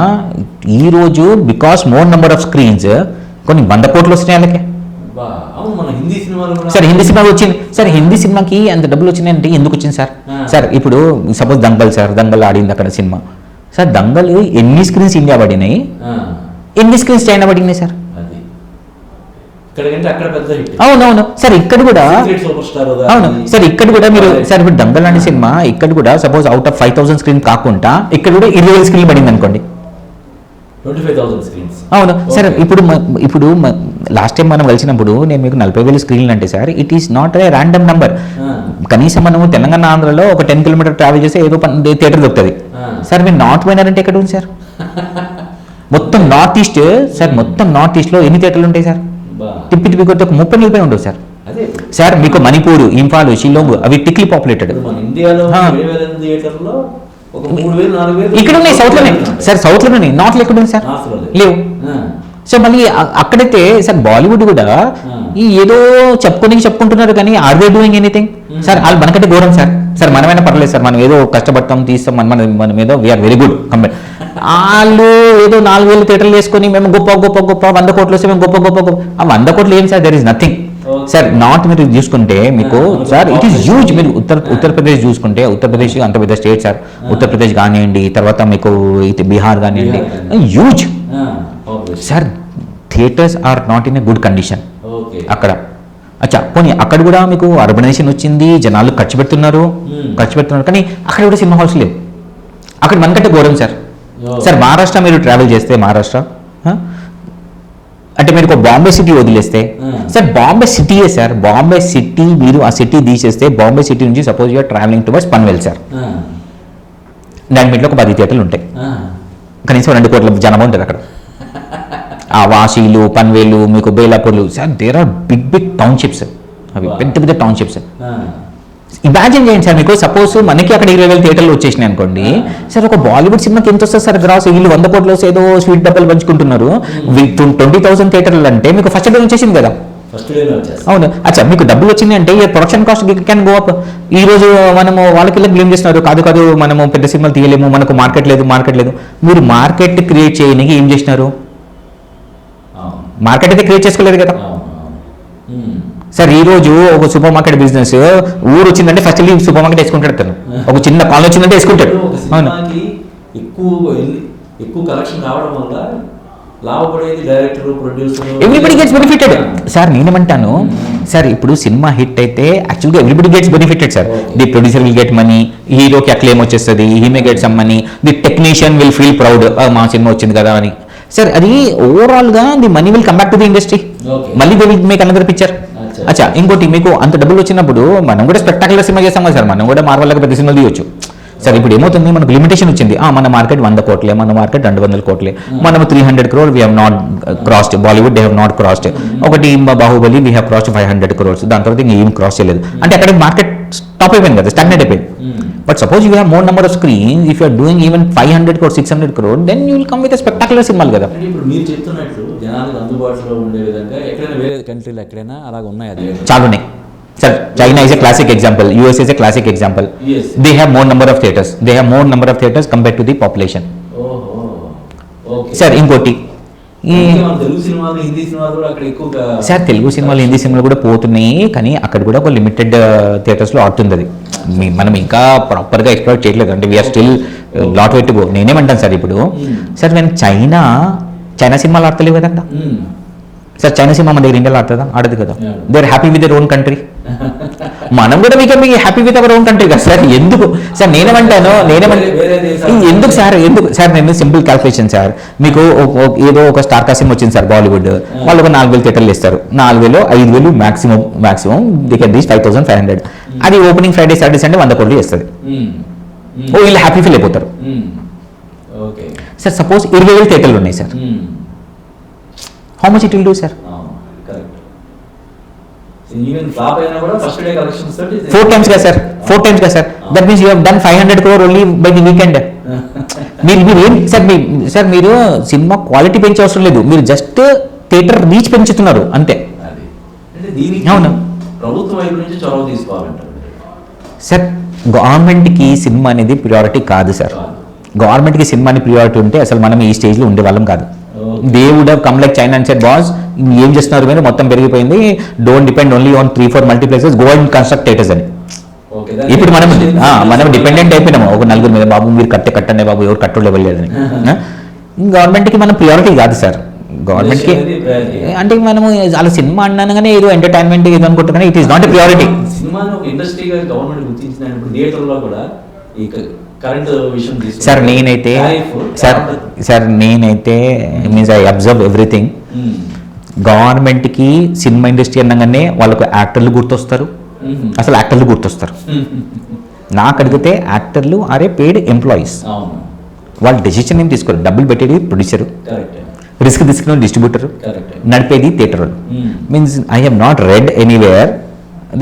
ఈ రోజు because more number of screens కొన్ని 100 కోట్లు వస్తున్నాయి వాళ్ళకి. సార్ హిందీ సినిమాకి వచ్చింది సార్. హిందీ సినిమాకి అంత డబ్బులు వచ్చినాయంటే ఎందుకు వచ్చింది సార్? సార్ ఇప్పుడు సపోజ్ దంగల్ ఆడింది అక్కడ సినిమా సార్. దంగల్ ఎన్ని స్క్రీన్స్ ఇండియా పడినాయి, ఎన్ని స్క్రీన్స్ చైనా పడినాయి సార్? అవునవును సార్. ఇక్కడ కూడా అవును సార్. ఇక్కడ కూడా మీరు సార్ ఇప్పుడు దంగల్ లాంటి సినిమా ఇక్కడ కూడా సపోజ్ అవుట్ ఆఫ్ 5,000 స్క్రీన్ కాకుండా ఇక్కడ కూడా 20,000 స్క్రీన్ పడింది అనుకోండి. 25,000 స్క్రీన్స్. అవును సార్. ఇప్పుడు లాస్ట్ టైం మనం కలిసినప్పుడు నేను మీకు 40,000 స్క్రీన్లు అంటే sir it is not a random number. కనీసం మనము తెలంగాణ ఆంధ్రలో ఒక 10 kilometer ట్రావెల్ చేస్తే ఏదో థియేటర్ దొరుకుతుంది సార్. మీరు నార్త్ పోయినారంటే ఎక్కడ ఉంది సార్? మొత్తం నార్త్ ఈస్ట్ సార్. మొత్తం నార్త్ ఈస్ట్లో ఎన్ని థియేటర్లు ఉంటాయి సార్? తిప్పి కొద్ది ఒక 30 ఉండవు సార్. అదే సార్ మీకు మణిపూర్, ఇంఫాల్, షిల్లాంగ్ అవి టిక్లీ పాపులేటెడ్. ఇప్పుడు మన ఇండియాలో 7,000 థియేటర్లో ఒక 3,000 4,000 ఇక్కడ ఉన్నాయి, సౌత్లోనే సార్, సౌత్లో ఉన్నాయి, నార్త్లో ఎక్కడ ఉంది సార్? లేవు. సో మళ్ళీ అక్కడైతే సార్ బాలీవుడ్ కూడా ఈ ఏదో చెప్పుకుంటున్నారు కానీ are they doing anything sir? వాళ్ళు మనకంటే ఘోరం సార్. సార్ మనమైనా పర్లేదు సార్, మనం ఏదో కష్టపడతాం తీస్తాం, మనం ఏదో వీఆర్ వెరీ గుడ్ కంపేర్. వాళ్ళు ఏదో 4,000 థియేటర్లు వేసుకొని మేము గొప్ప 100 కోట్లు వస్తే మేము గొప్ప 100 కోట్లు ఏం sir? There is nothing sir. North మీరు చూసుకుంటే మీకు సార్ ఇట్ ఈస్ హ్యూజ్. మీరు ఉత్తరప్రదేశ్ చూసుకుంటే, ఉత్తరప్రదేశ్ అంత పెద్ద స్టేట్ సార్. ఉత్తరప్రదేశ్ కానివ్వండి, తర్వాత మీకు బీహార్ కానివ్వండి, huge sir. Theatres are not in a good condition అక్కడ. అచ్చా పోనీ అక్కడ కూడా మీకు అర్బనైజేషన్ వచ్చింది, జనాలు ఖర్చు పెడుతున్నారు కానీ అక్కడ కూడా సినిమా హాల్స్ లేవు. అక్కడ మనకంటే ఘోరం సార్. సార్ మహారాష్ట్ర మీరు ట్రావెల్ చేస్తే, మహారాష్ట్ర అంటే మీరు ఒక బాంబే సిటీ వదిలేస్తే సార్, బాంబే సిటీయే సార్. బాంబే సిటీ మీరు ఆ సిటీ తీసేస్తే, బాంబే సిటీ నుంచి suppose you're travelling towards Panvel sir, దాని మీట్లో ఒక 10 థియేటర్లు ఉంటాయి, కనీసం 2 కోట్ల జనం ఉంటుంది అక్కడ. ఆ వాషీలు, పన్వేలు, మీకు బేలాపూర్లు sir, there are big townships. అవి పెద్ద టౌన్షిప్స్. ఇమాజిన్ చేయండి సార్, మీకు సపోజ్ మనకి అక్కడ 20,000 థియేటర్లు వచ్చేసినాయి అనుకోండి సార్, ఒక బాలీవుడ్ సినిమాకి ఎంత వస్తుంది సార్ గ్రాస్? వీళ్ళు 100 కోట్లు ఏదో స్వీట్ డబ్బులు పంచుకుంటున్నారు. 20,000 థియేటర్లు అంటే మీకు ఫస్ట్ డే వచ్చేసింది కదా. అవును. అచ్చా మీకు డబ్బులు వచ్చింది అంటే ఈ production cost can go up. ఈ రోజు మనము వాళ్ళకి బ్లేమ్ చేస్తున్నారు, కాదు మనము పెద్ద సినిమాలు తీయలేము, మనకు మార్కెట్ లేదు. మీరు మార్కెట్ క్రియేట్ చేయడానికి ఏం చేసినారు? మార్కెట్ అయితే క్రియేట్ చేసుకోలేదు కదా సార్. ఈ రోజు ఒక సూపర్ మార్కెట్ బిజినెస్ ఊరు వచ్చిందంటే ఫస్ట్ వెళ్ళి సూపర్ మార్కెట్ వేసుకుంటాడు తను. ఒక చిన్న కాలనీ వచ్చిందంటే వేసుకుంటాడు. అవును. ఎక్కువ కలెక్షన్ కావడం వల్ల లాభపడేది director, producer, everybody gets benefited sir. నేనేమంటాను సార్, ఇప్పుడు సినిమా హిట్ అయితే యాక్చువల్గా everybody gets benefited sir. The producer will get money, హీరోకి ఆ క్లెయిమ్ వచ్చేస్తుంది, he may get some money, the technician will feel proud, మా సినిమా వచ్చింది కదా అని సార్. అది ఓవరాల్ గా the money will come back to the industry. మళ్ళీ they will make another picture. అచ్చా ఇంకోటి, మీకు అంత డబ్బులు వచ్చినప్పుడు మనం కూడా స్పెక్టాకులర్ సినిమా చేస్తాం కదా సార్. మనం కూడా మార్వల్గా పెద్ద సినిమాలు తీయొచ్చు సార్. ఇప్పుడు ఏమవుతుంది, మనకు లిమిటేషన్ వచ్చింది. మన మార్కెట్ 100 కోట్లే, మన మార్కెట్ 200 కోట్లే, మనం 300 crore we have not crossed. Bollywood they have not crossed. ఒకటి Baahubali we have crossed 500 crores. దాని తర్వాత ఇంకా ఏం క్రాస్ చేయలేదు అంటే అక్కడ మార్కెట్ స్టాప్ అయిపోయింది కదా, స్టాగ్నేట్ అయిపోయింది. But suppose you have more number of screen, if you are doing even 500 crore 600 crore, then you will come with spectacular సినిమాలు కదా. ఇప్పుడు మీరు చెప్తున్నట్లు జనాలకు అందుబాటులో ఉండే విధంగా ఎక్కడైనా వేరే కంట్రీలో ఎక్కడైనా అలాగ ఉన్నాయి, అది చాలా ఉన్నాయి sir. China is a classic example, US is a classic example. They have more number of theaters compared to the population. Sir ఇంకోటి సార్, తెలుగు సినిమాలు హిందీ సినిమాలు కూడా పోతున్నాయి కానీ అక్కడ కూడా ఒక లిమిటెడ్ థియేటర్స్లో ఆడుతుంది. అది మనం ఇంకా ప్రాపర్గా ఎక్స్ప్లోర్ చేయట్లేదు. అంటే we're still lot way to go. నేనేమంటాను సార్, ఇప్పుడు సార్ నేను చైనా సినిమాలు ఆడతలేవు కదంట సార్. చైనా సినిమా మన దగ్గర ఇండియాలో ఆడుతుందా? ఆడదు కదా. They are happy with their own country. మనం కూడా మీకు happy with our own country కదా సార్. ఎందుకు సార్ నేనేమంటాను ఎందుకు సార్ నేను సింపుల్ క్యాల్కులేషన్ సార్. మీకు ఏదో ఒక స్టార్ కాసిం వచ్చింది సార్ బాలీవుడ్, వాళ్ళు ఒక 4,000 థియేటర్లు ఇస్తారు. 4,000 5,000 మాక్సిమం దే కెన్ రీచ్ 5,500. అది ఓపెనింగ్ ఫ్రైడే సాటర్డే సండే 100 కోట్లు చేస్తుంది. వీళ్ళు హ్యాపీ ఫీల్ అయిపోతారు సార్. సపోజ్ 20,000 థియేటర్లు ఉన్నాయి sir, how much it will do sir? Four times ka sir. That means you have done 500 crore only by the weekend. Sir మీరు cinema quality పెంచే అవసరం లేదు, మీరు జస్ట్ థియేటర్ రీచ్ పెంచుతున్నారు అంతే. అవును సార్. గవర్నమెంట్కి సినిమా అనేది ప్రియారిటీ కాదు సార్. గవర్నమెంట్కి సినిమాని ప్రియారిటీ ఉంటే అసలు మనం ఈ స్టేజ్లో ఉండేవాళ్ళం కాదు. They would have come like China and said boss ఏం చేస్తున్నారు మీరు, మొత్తం పెరిగిపోయింది, don't depend only on 3-4 multiplexes, go and construct theatres అని. ఇప్పుడు మనం డిపెండెంట్ అయిపోయినాము ఒక నలుగురు మీద. బాబు మీరు కట్టండి బాబు, ఎవరు కట్టడం ఇవ్వలేదని. గవర్నమెంట్కి మనం ప్రియారిటీ కాదు సార్. గవర్నమెంట్కి అంటే మనము అలా సినిమా అన్నాగానే ఏదో ఎంటర్టైన్మెంట్ ఏదో అనుకుంటున్నా, it is not a priority. Sir నేనైతే మీన్స్ ఐ అబ్జర్వ్ ఎవ్రీథింగ్. గవర్నమెంట్కి సినిమా ఇండస్ట్రీ అనగానే వాళ్ళకు యాక్టర్లు గుర్తొస్తారు, అసలు యాక్టర్లు గుర్తొస్తారు. నాకు అడిగితే యాక్టర్లు ఆర్ ఏ పెయిడ్ ఎంప్లాయీస్. వాళ్ళు డెసిషన్ ఏం తీసుకోరు, డబ్బులు పెట్టేది ప్రొడ్యూసరు. రిస్క్ తీసుకున్న డిస్ట్రిబ్యూటర్, కరెక్ట్. నడిపేది థియేటర్ వాళ్ళు. Means I have not read anywhere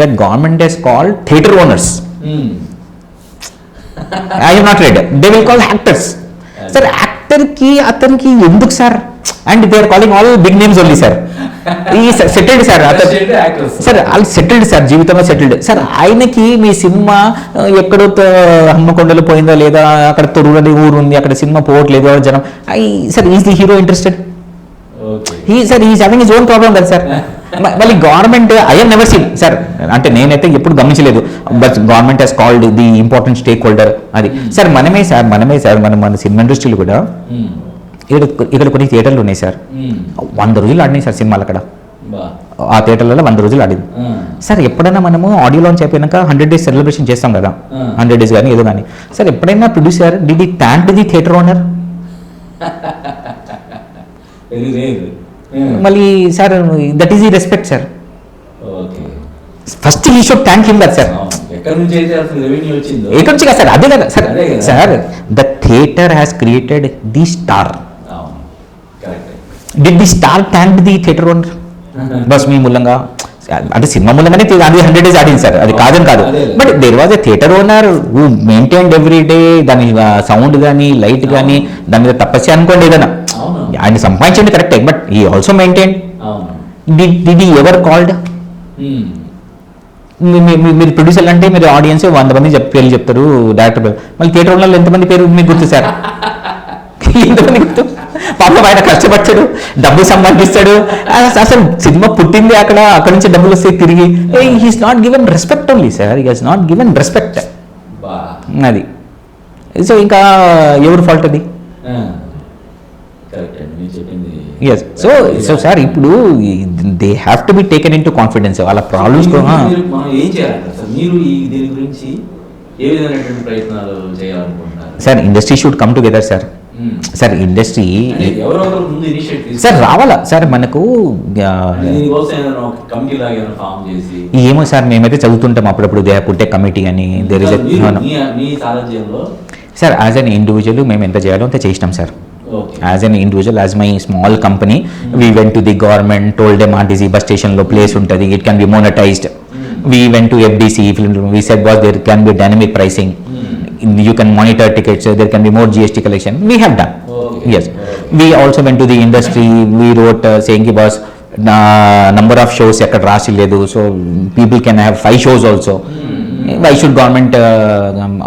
that government has called theatre owners. I have not read. They will call actors. Sir యాక్టర్కి అతనికి ఎందుకు sir? And they are calling all big names only sir. ఈ settled sir sir వాళ్ళు settled sir, జీవితంలో settled sir. ఆయనకి మీ cinema ఎక్కడో హన్మకొండలో పోయిందో లేదా, అక్కడ తొర్రూరు ఊరు ఉంది, అక్కడ సినిమా పోవట్లేదు జనం. Sir is the hero interested? Sir is having his own problem కదా సార్. మళ్ళీ government I have never seen sir, అంటే నేనైతే ఎప్పుడు గమనించలేదు, but government has called the important stake holder అది. సార్ మనమే సార్ మన సినిమా ఇండస్ట్రీలో కూడా ఇక్కడ కొన్ని థియేటర్లు ఉన్నాయి సార్, 100 రోజులు ఆడినాయి సార్ సినిమాలు అక్కడ. ఆ థియేటర్లలో 100 రోజులు ఆడింది సార్. ఎప్పుడైనా మనము ఆడియో లాంచ్ అయిపోయినాక 100 days సెలబ్రేషన్ చేస్తాం కదా, 100 days కానీ ఏదో కానీ. సార్ ఎప్పుడైనా producer did he thank the theatre owner? మళ్ళీ sir that is the respect sir. First he should thank him కదా సార్. ఎక్కడి నుంచి కదా సార్? అదే కదా sir. Sir the theatre has created the star. Did the star thank the theatre owner? బస్ మీ మూలంగా అంటే సినిమా మూలంగానే అది 100 days ఆడింది సార్, అది కాదని కాదు. But there was a theatre owner who maintained every day దాని సౌండ్ కానీ లైట్ కానీ దాని మీద తపస్య అనుకోండి ఏదైనా. ఆయన సంపాదించండి కరెక్టే, బట్ ఈ also maintain. Did he ever called? మీరు ప్రొడ్యూసర్ అంటే మీరు ఆడియన్స్ 100 మంది పేర్లు చెప్తారు, డైరెక్టర్ మళ్ళీ థియేటర్ ఓనర్లు ఎంతమంది పేరు మీకు గుర్తు సార్? ఎంతమంది గుర్తు? పాపం ఆయన కష్టపడ్డాడు, డబ్బు సంపాదిస్తాడు. అసలు సినిమా పుట్టింది అక్కడ నుంచి డబ్బులు వస్తే తిరిగి. He's not given respect only sir, he has not given respect. అది సో ఇంకా ఎవరు ఫాల్ట్ అది? ఎస్. సో సార్ ఇప్పుడు they have to be taken in to confidence వాళ్ళ ప్రాబ్లమ్స్. ఏం చేయాలి సార్ మీరు దీని గురించి ఏ విధమైనటువంటి ప్రయత్నాలు చేయాలనుకుంటున్నారు? Sir industry should come together sir. Sir industry sir రావాలా సార్ మనకు? ఏమో సార్ మేమైతే చదువుతుంటాం అప్పుడప్పుడు, they have put a committee అని. There is sir as an individual మేము ఎంత చేయాలో అంత చేసినాం సార్. As an individual, as my small company, we went to the government, told them RTC bus station lo place untadi, it can be monetized. We went to FDC, we said boss there can be dynamic pricing, you can monitor tickets, there can be more GST collection. We have done. Yes. We also went to the industry, we wrote saying ki boss number of shows ekkada rasi ledu, so people can have 5 shows also. Why should government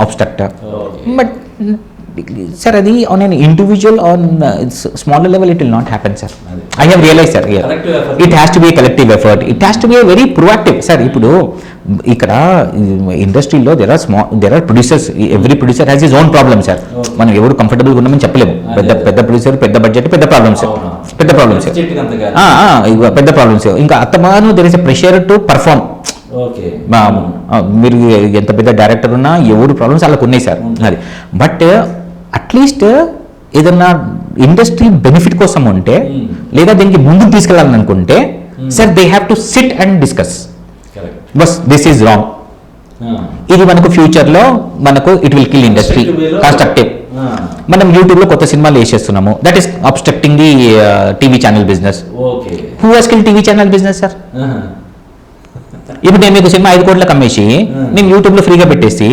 obstruct? But sir, adi on an individual on smaller level it will not happen sir. I have realized sir here it has to be a collective effort, it has to be a very proactive sir. Ipudu ikkada industry lo there are producers, every producer has his own problem sir. మనం ఎవరు comfortable గా ఉన్నామని చెప్పలేము. పెద్ద producer, పెద్ద budget, పెద్ద problems, పెద్ద problems, పెద్ద ప్రాబ్లమ్స్. ఇంకా అత్తమాను there is a pressure to perform. మీరు ఎంత పెద్ద డైరెక్టర్ ఉన్నా ఎవరు ప్రాబ్లమ్స్ వాళ్ళకు ఉన్నాయి సార్. అది బట్ అట్లీస్ట్ ఏదన్నా ఇండస్ట్రీ బెనిఫిట్ కోసం ఉంటే లేదా దీనికి ముందుకు తీసుకెళ్ళాలని అనుకుంటే sir they have to sit and discuss. బస్ దిస్ ఈజ్ రాంగ్, ఇది మనకు ఫ్యూచర్ లో మనకు it will kill industry. Constructive మనం యూట్యూబ్ లో కొత్త సినిమాలు వేసేస్తున్నాము, that is obstructing the TV channel business. Who has kill TV channel business sir? ఇప్పుడు నేను మీకు సినిమా 5 కోట్లకు అమ్మేసి నేను యూట్యూబ్ లో ఫ్రీగా పెట్టేసి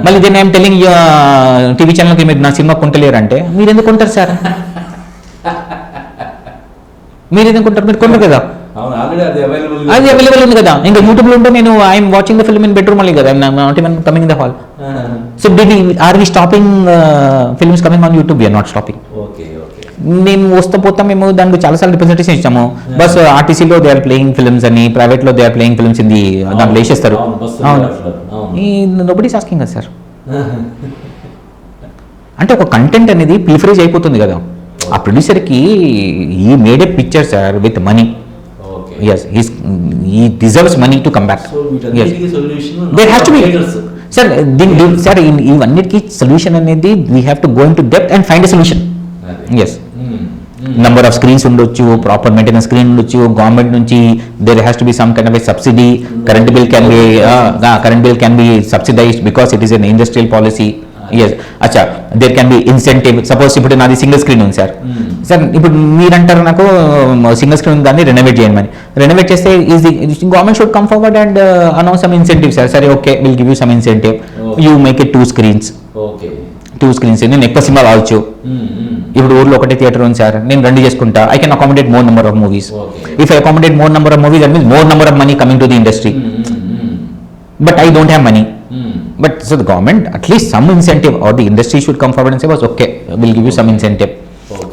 మళ్ళీ దీన్ని ఐఎమ్ టెలింగ్ టీవీ ఛానల్కి మీరు నా సినిమా కొంటలేరు అంటే మీరు ఎందుకు కొంటారు సార్? మీరు ఎందుకు కొంటారు? మీరు కొంటారు కదా, అది అవైలబుల్ ఉంది కదా. ఇంకా యూట్యూబ్ లో ఉంటే నేను I'm watching the film in bedroom only కదా, not even coming in the hall. So are we stopping films coming on YouTube? We are not stopping. మేము వస్తూ పోతాం, మేము దానికి చాలాసార్లు రిప్రజెంటేషన్ ఇచ్చాము. బస్ ఆర్టీసీలో దే ఆర్ ప్లేయింగ్ ఫిల్మ్స్ అని, ప్రైవేట్ లో they are playing films in the దాంట్లో వేసేస్తారు. Nobody is asking us sir. అంటే ఒక కంటెంట్ అనేది ప్రిఫరేజ్ అయిపోతుంది కదా. ఆ ప్రొడ్యూసర్కి ఈ made A picture sir with money. Yes, he deserves money to come back. Yes, there has to be sir. Sir, ఇవన్నిటికీ సొల్యూషన్ అనేది we have to go into depth and find a solution. Yes, number of screens ఉండొచ్చు, proper maintenance screen ఉండొచ్చు, government నుంచి there has to be some kind of a subsidy. Current bill can be subsidized because it is an industrial policy. Yes, acha, there can be incentive. Suppose ఇప్పుడు నాది single screen ఉంది sir, sir ఇప్పుడు మీరంటారు నాకు single screen దాన్ని renovate చేయమని. Renovate చేస్తే government should come forward and announce some incentive sir. సరే okay, will give you some incentive, you make it 2 screens. Two screens నేను ఎక్కువ సినిమా రావచ్చు. ఇప్పుడు ఊర్లో ఒకటే థియేటర్ ఉంది సార్, నేను 2 చేసుకుంటా. I can accommodate more number of movies. If I accommodate more number of movies, that means more number of money coming to the industry. But I don't have money. But so the government, at least some incentive, or the industry should come forward and say, okay, we'll give you some incentive.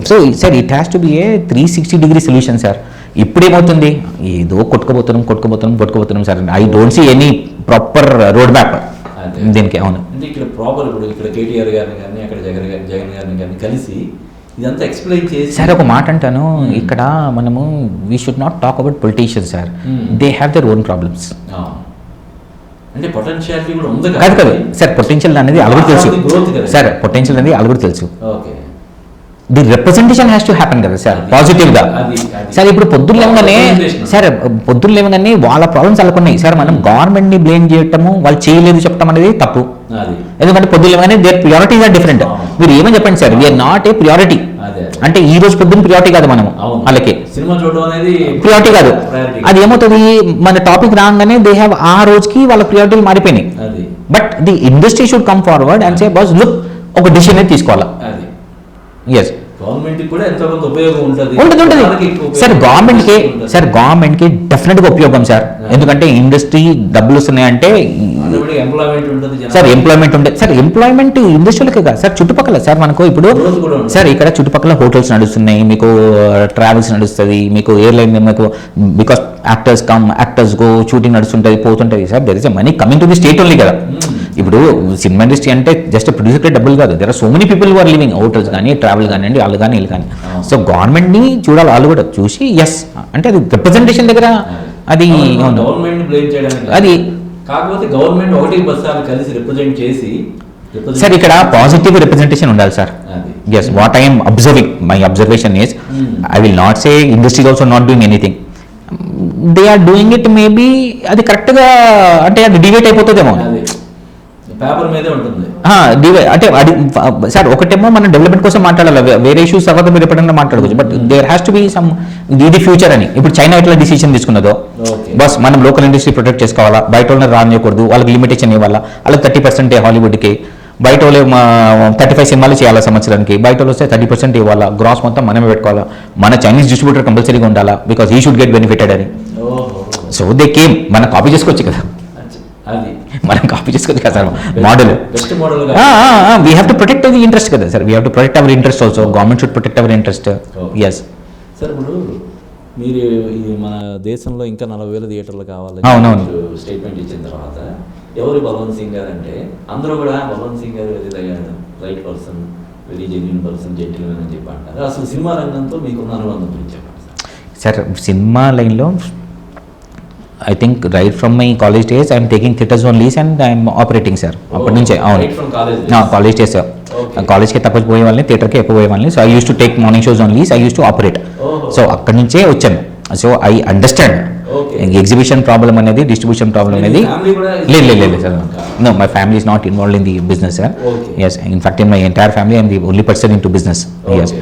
So sir, it has to be a 360-degree solution, sir. ఇప్పుడేమవుతుంది, ఏదో కొట్టుకుపోతున్నాం సార్. I don't see any proper road map దీనికి. అవును, అంటే ఇక్కడ proper ఇప్పుడు ఇక్కడ కేటీఆర్ గారిని కానీ అక్కడ జగన్ గారిని కానీ కలిసి ఇదంతా ఎక్స్ప్లెయిన్ చేసి సార్ ఒక మాట అంటాను, ఇక్కడ మనము we should not talk about politicians sir. They have their own problems. అంటే పొటెన్షియాలిటీ కూడా ఉంది కాదు సార్. పొటెన్షియల్ అనేది అలుగురు తెలుసు సార్. పొటెన్షియల్ అనేది అలుగురు తెలుసు. The representation has to happen కదా సార్, పాజిటివ్ గా. సార్ ఇప్పుడు పొద్దున్న లేవగానే వాళ్ళ ప్రాబ్లమ్స్ వాళ్ళకున్నాయి సార్. మనం గవర్నమెంట్ ని బ్లేమ్ చేయటము, వాళ్ళు చేయలేదు చెప్పడం అనేది తప్పు. ఎందుకంటే పొద్దున్న లేవగానే దేర్ ప్రియారిటీస్ ఆర్ డిఫరెంట్. మీరు ఏమని చెప్పండి sir, we're not a priority. అంటే ఈ రోజు పొద్దున్న ప్రియారిటీ కాదు మనము, వాళ్ళకి సినిమా చూడడం అనేది ప్రియారిటీ కాదు. అది ఏమవుతుంది, మన టాపిక్ రాగానే దే హ్యావ్ ఆ రోజుకి వాళ్ళ ప్రియారిటీలు మారిపోయినాయి. But the industry should come forward and say boss look, ఒక డిసిషన్ అనేది తీసుకోవాలా. ఎస్, గవర్నమెంట్ కూడా ఎంతో కొంత ఉపయోగం ఉంటుంది సార్. గవర్నమెంట్ కి డెఫినెట్ గా ఉపయోగం సార్. ఎందుకంటే ఇండస్ట్రీ డబ్బులు వస్తున్నాయంటే సార్ ఎంప్లాయ్మెంట్ ఉంటుంది సార్. ఎంప్లాయ్మెంట్ ఇండస్ట్రీలకే కాదు సార్, చుట్టుపక్కల సార్. మనకు ఇప్పుడు సార్ ఇక్కడ చుట్టుపక్కల హోటల్స్ నడుస్తున్నాయి, మీకు ట్రావెల్స్ నడుస్తుంది, మీకు ఎయిర్లైన్, మీకు బికాస్ యాక్టర్స్ గో, షూటింగ్ నడుస్తుంటుంది, పోతుంటుంది sir. There is a money coming to the state only కదా. ఇప్పుడు సినిమా ఇండస్ట్రీ అంటే జస్ట్ ప్రొడ్యూసర్కే డబ్బులు కాదు, there are so many people who are living, hotels కానీ, ట్రావెల్ కానివ్వండి, వాళ్ళు కానీ వీళ్ళు కానీ. సో గవర్నమెంట్ని చూడాలి, వాళ్ళు కూడా చూసి ఎస్ అంటే అది రిప్రజెంటేషన్ దగ్గర అది అది కాకపోతే గవర్నమెంట్ ఒకటి బస్సాలు కలిసి రిప్రజెంట్ చేసి సార్ ఇక్కడ పాజిటివ్ రిప్రజెంటేషన్ ఉండాలి sir. Yes, what I'm observing, my observation is, I will not say industry also not doing anything. They are doing it maybe అది కరెక్ట్గా అంటే అది డివేట్ అయిపోతుందేమో, పేపర్ మీదే ఉంటుంది అంటే అది సార్. ఒకటేమో మనం డెవలప్మెంట్ కోసం మాట్లాడాలి, వేరే ఇష్యూస్ తర్వాత మీరు ఎప్పుడైనా మాట్లాడుకోవచ్చు. But there has to be some ఇది ఫ్యూచర్ అని. ఇప్పుడు చైనా ఎట్లా డిసిషన్ తీసుకున్నదో, బస్ మనం లోకల్ ఇండస్ట్రీ ప్రొటెక్ట్ చేసుకోవాలా, బయట వాళ్ళని రానియకూడదు, వాళ్ళకి లిమిటేషన్ ఇవ్వాలా, వాళ్ళకి 30% హాలీవుడ్కి, బయట వాళ్ళు 35 సినిమాలు చేయాలా సంవత్సరానికి, బయట వాళ్ళు వస్తే 30% ఇవ్వాలా, గ్రాస్ మొత్తం మనమే పెట్టుకోవాలా, మన చైనీస్ డిస్ట్రిబ్యూటర్ కంపల్సరీగా ఉండాలా, because he should get benefited అని. సో దే కేమ్, మనం కాపీ చేసుకోవచ్చు కదా, మనం కాపీ చేసుకోవచ్చు కదా sir model. We have to protect the interest కదా sir, we have to protect our interest also. Government should protect our interest. Yes sir. ఇప్పుడు మీరు మన దేశంలో ఇంకా 40,000 థియేటర్లు కావాలని స్టేట్మెంట్ ఇచ్చిన తర్వాత ఎవరు బలవంత్ సింగ్ గారు అంటే అందరూ కూడా బలవంత్ సింగ్ గారు right person, very genuine person, gentleman అని చెప్పి అంటారు. అసలు సినిమా రంగంతో మీకున్న అనుబంధం గురించి చెప్పండి సార్. సినిమా లైన్లో I think right from my college days I'm taking theatres on lease and I'm operating sir. అప్పటి నుంచే అవును, కాలేజ్ డేస్ సార్. కాలేజ్కి తప్పని పోయే వాళ్ళని, థియేటర్కి ఎక్కువ పోయే వాళ్ళని. So I use to take morning shows on lease, I use to operate. So అక్కడి నుంచే వచ్చాను. So I understand exhibition problem అనేది, డిస్ట్రిబ్యూషన్ ప్రాబ్లమ్ అనేది. లేదు sir, no, my family is not involved in the business sir. Yes, in fact in my entire family I'm the only person in to business. Yes,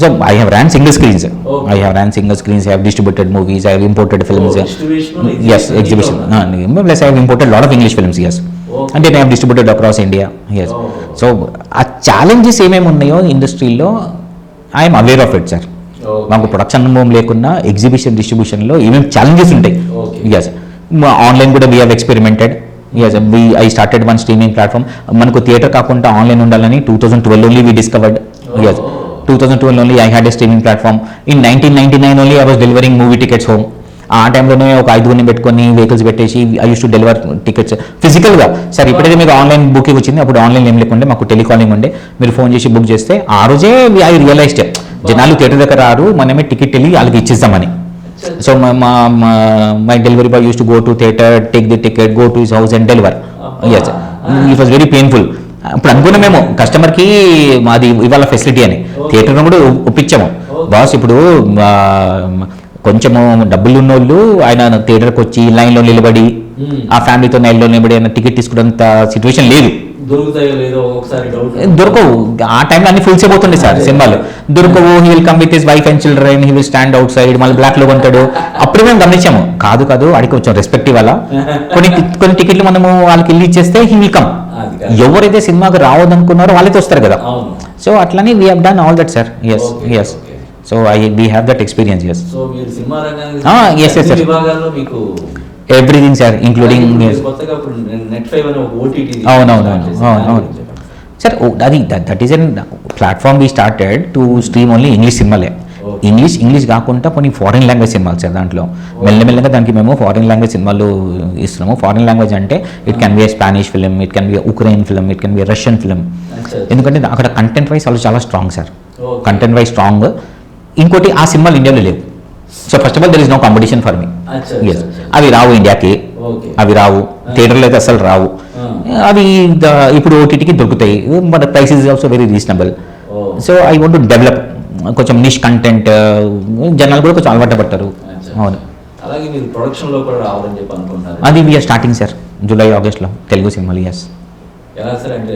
so I have ran single screens. I have distributed movies, I have imported films. Yes, exhibition. Plus I have imported a lot of English films. Yes, and then I have distributed across India. Yes, so a challenges ఏమేమి ఉన్నాయో ఇండస్ట్రీలో I am aware of it, sir. మాకు production అనుభవం లేకున్నా exhibition, డిస్ట్రిబ్యూషన్లో ఏమేమి challenges ఉంటాయి. Yes, online కూడా we have experimented. Yes, I started one streaming platform. మనకు థియేటర్ కాకుండా ఆన్లైన్ ఉండాలని 2012 only we discovered. Yes, 2012 only I had a streaming platform. In 1999 only I was delivering movie tickets home. ఆ టైంలోనే ఒక 5 పెట్టుకొని vehicles పెట్టేసి I use to deliver tickets ఫిజికల్గా. Sir ఇప్పుడైతే మీకు ఆన్లైన్ బుకింగ్ వచ్చింది, అప్పుడు ఆన్లైన్ ఏం లేకుండే, మాకు టెలికాలింగ్ ఉండే. మీరు ఫోన్ చేసి బుక్ చేస్తే ఆ రోజే ఐ రియలైజ్డ్ జనాలు థియేటర్ దగ్గర రారు, మనమే టికెట్ వెళ్ళి వాళ్ళకి ఇచ్చేస్తామని. So my delivery boy use to go to theatre, take the ticket, go to his house and deliver. Yes, it was very painful. ఇప్పుడు అనుకున్నాం మేము కస్టమర్కి మాది ఇవాళ ఫెసిలిటీ అని, థియేటర్ను కూడా ఒప్పించాము. బాస్ ఇప్పుడు కొంచెము డబ్బులు ఉన్నోళ్ళు ఆయన థియేటర్కి వచ్చి లైన్లో నిలబడి ఆ ఫ్యామిలీతో లైన్లో నిలబడి ఆయన టికెట్ తీసుకునేంత సిచ్యువేషన్ లేదు. దొరుకుతాయో లేదో ఒకసారి డౌట్. దొరకవు. ఆ టైంలో అన్ని ఫుల్స్ అయిపోతుండే సార్ సినిమాలు. దొరకవు. He will come with his wife and children, he will stand out side, మళ్ళీ బ్లాక్ లో కొంటాడు. అప్పుడు మేము గమనించాము, కాదు కాదు అడిగి కొంచెం రెస్పెక్ట్ ఇవ్వాలా, కొన్ని టికెట్లు మనము వాళ్ళకి వెళ్ళి ఇచ్చేస్తే హీ విల్ కమ్. ఎవరైతే సినిమాకి రావద్దనుకున్నారో వాళ్ళైతే వస్తారు కదా. సో అట్లని we have done all that sir. Yes yes. So we have that experience. Yes. So మీరు సినిమా రంగానికి ఎస్ ఎస్ సార్, విభాగాల్లో మీకు ఎవ్రీథింగ్ సార్, ఇంక్లూడింగ్ కొత్తగా ఇప్పుడు నెట్5 అనే ఒక ఓటీటీ. అవునవును సార్. అది that is an platform we started to stream only English సినిమాలే. ఇంగ్లీష్ కాకుండా కొన్ని ఫారిన్ లాంగ్వేజ్ సినిమాలు సార్. దాంట్లో మెల్లమెల్లగా దానికి మేము ఫారిన్ లాంగ్వేజ్ సినిమాలు ఇస్తున్నాము. ఫారిన్ లాంగ్వేజ్ అంటే it can be Spanish film, it can be Ukraine film, it can be Russian film. ఎందుకంటే అక్కడ కంటెంట్ వైజ్ వాళ్ళు చాలా strong sir. Content wise strong. ఇంకోటి ఆ సినిమాలు ఇండియాలో లేవు. So first of all there is no competition for me. అవి రావు ఇండియాకి, అవి రావు థియేటర్లో అయితే అసలు రావు. అవి ఇప్పుడు ఓటీటీకి దొరుకుతాయి. But price is also very reasonable. So I want to develop కొంచెం నిష్ కంటెంట్, జనాలు కూడా కొంచెం అలవాటు పడతారు. అవును. అలాగే మీరు ప్రొడక్షన్లో కూడా రావాలని చెప్పి అనుకుంటున్నారు. అది వీఆర్ స్టార్టింగ్ సార్, జూలై ఆగస్ట్లో తెలుగు సినిమాలు. ఎస్. ఎలా సార్ అంటే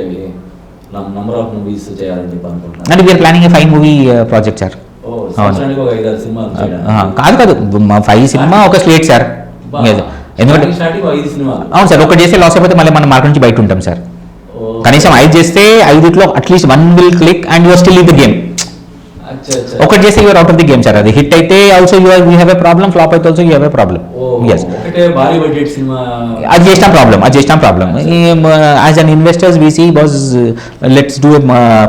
నంబర్ ఆఫ్ మూవీస్ చేయాలని చెప్పి అనుకుంటున్నారు. అంటే we're planning 5 movie project sir. కాదు 5 సినిమా ఒక స్లేట్ సార్. ఎందుకంటే అవును సార్, ఒకటి చేస్తే లాస్ అయిపోతే మళ్ళీ మనం మార్కెట్ నుంచి బయట ఉంటాం సార్. కనీసం 5 చేస్తే 5లో at least 1 will click and you're still in the game. ఒకటి చేస్తే you're out of the game sir. అది హిట్ అయితే also you have a problem, flop అయితే also you have a problem. Yes. అది చేసిన problem. As an investors VC was let's do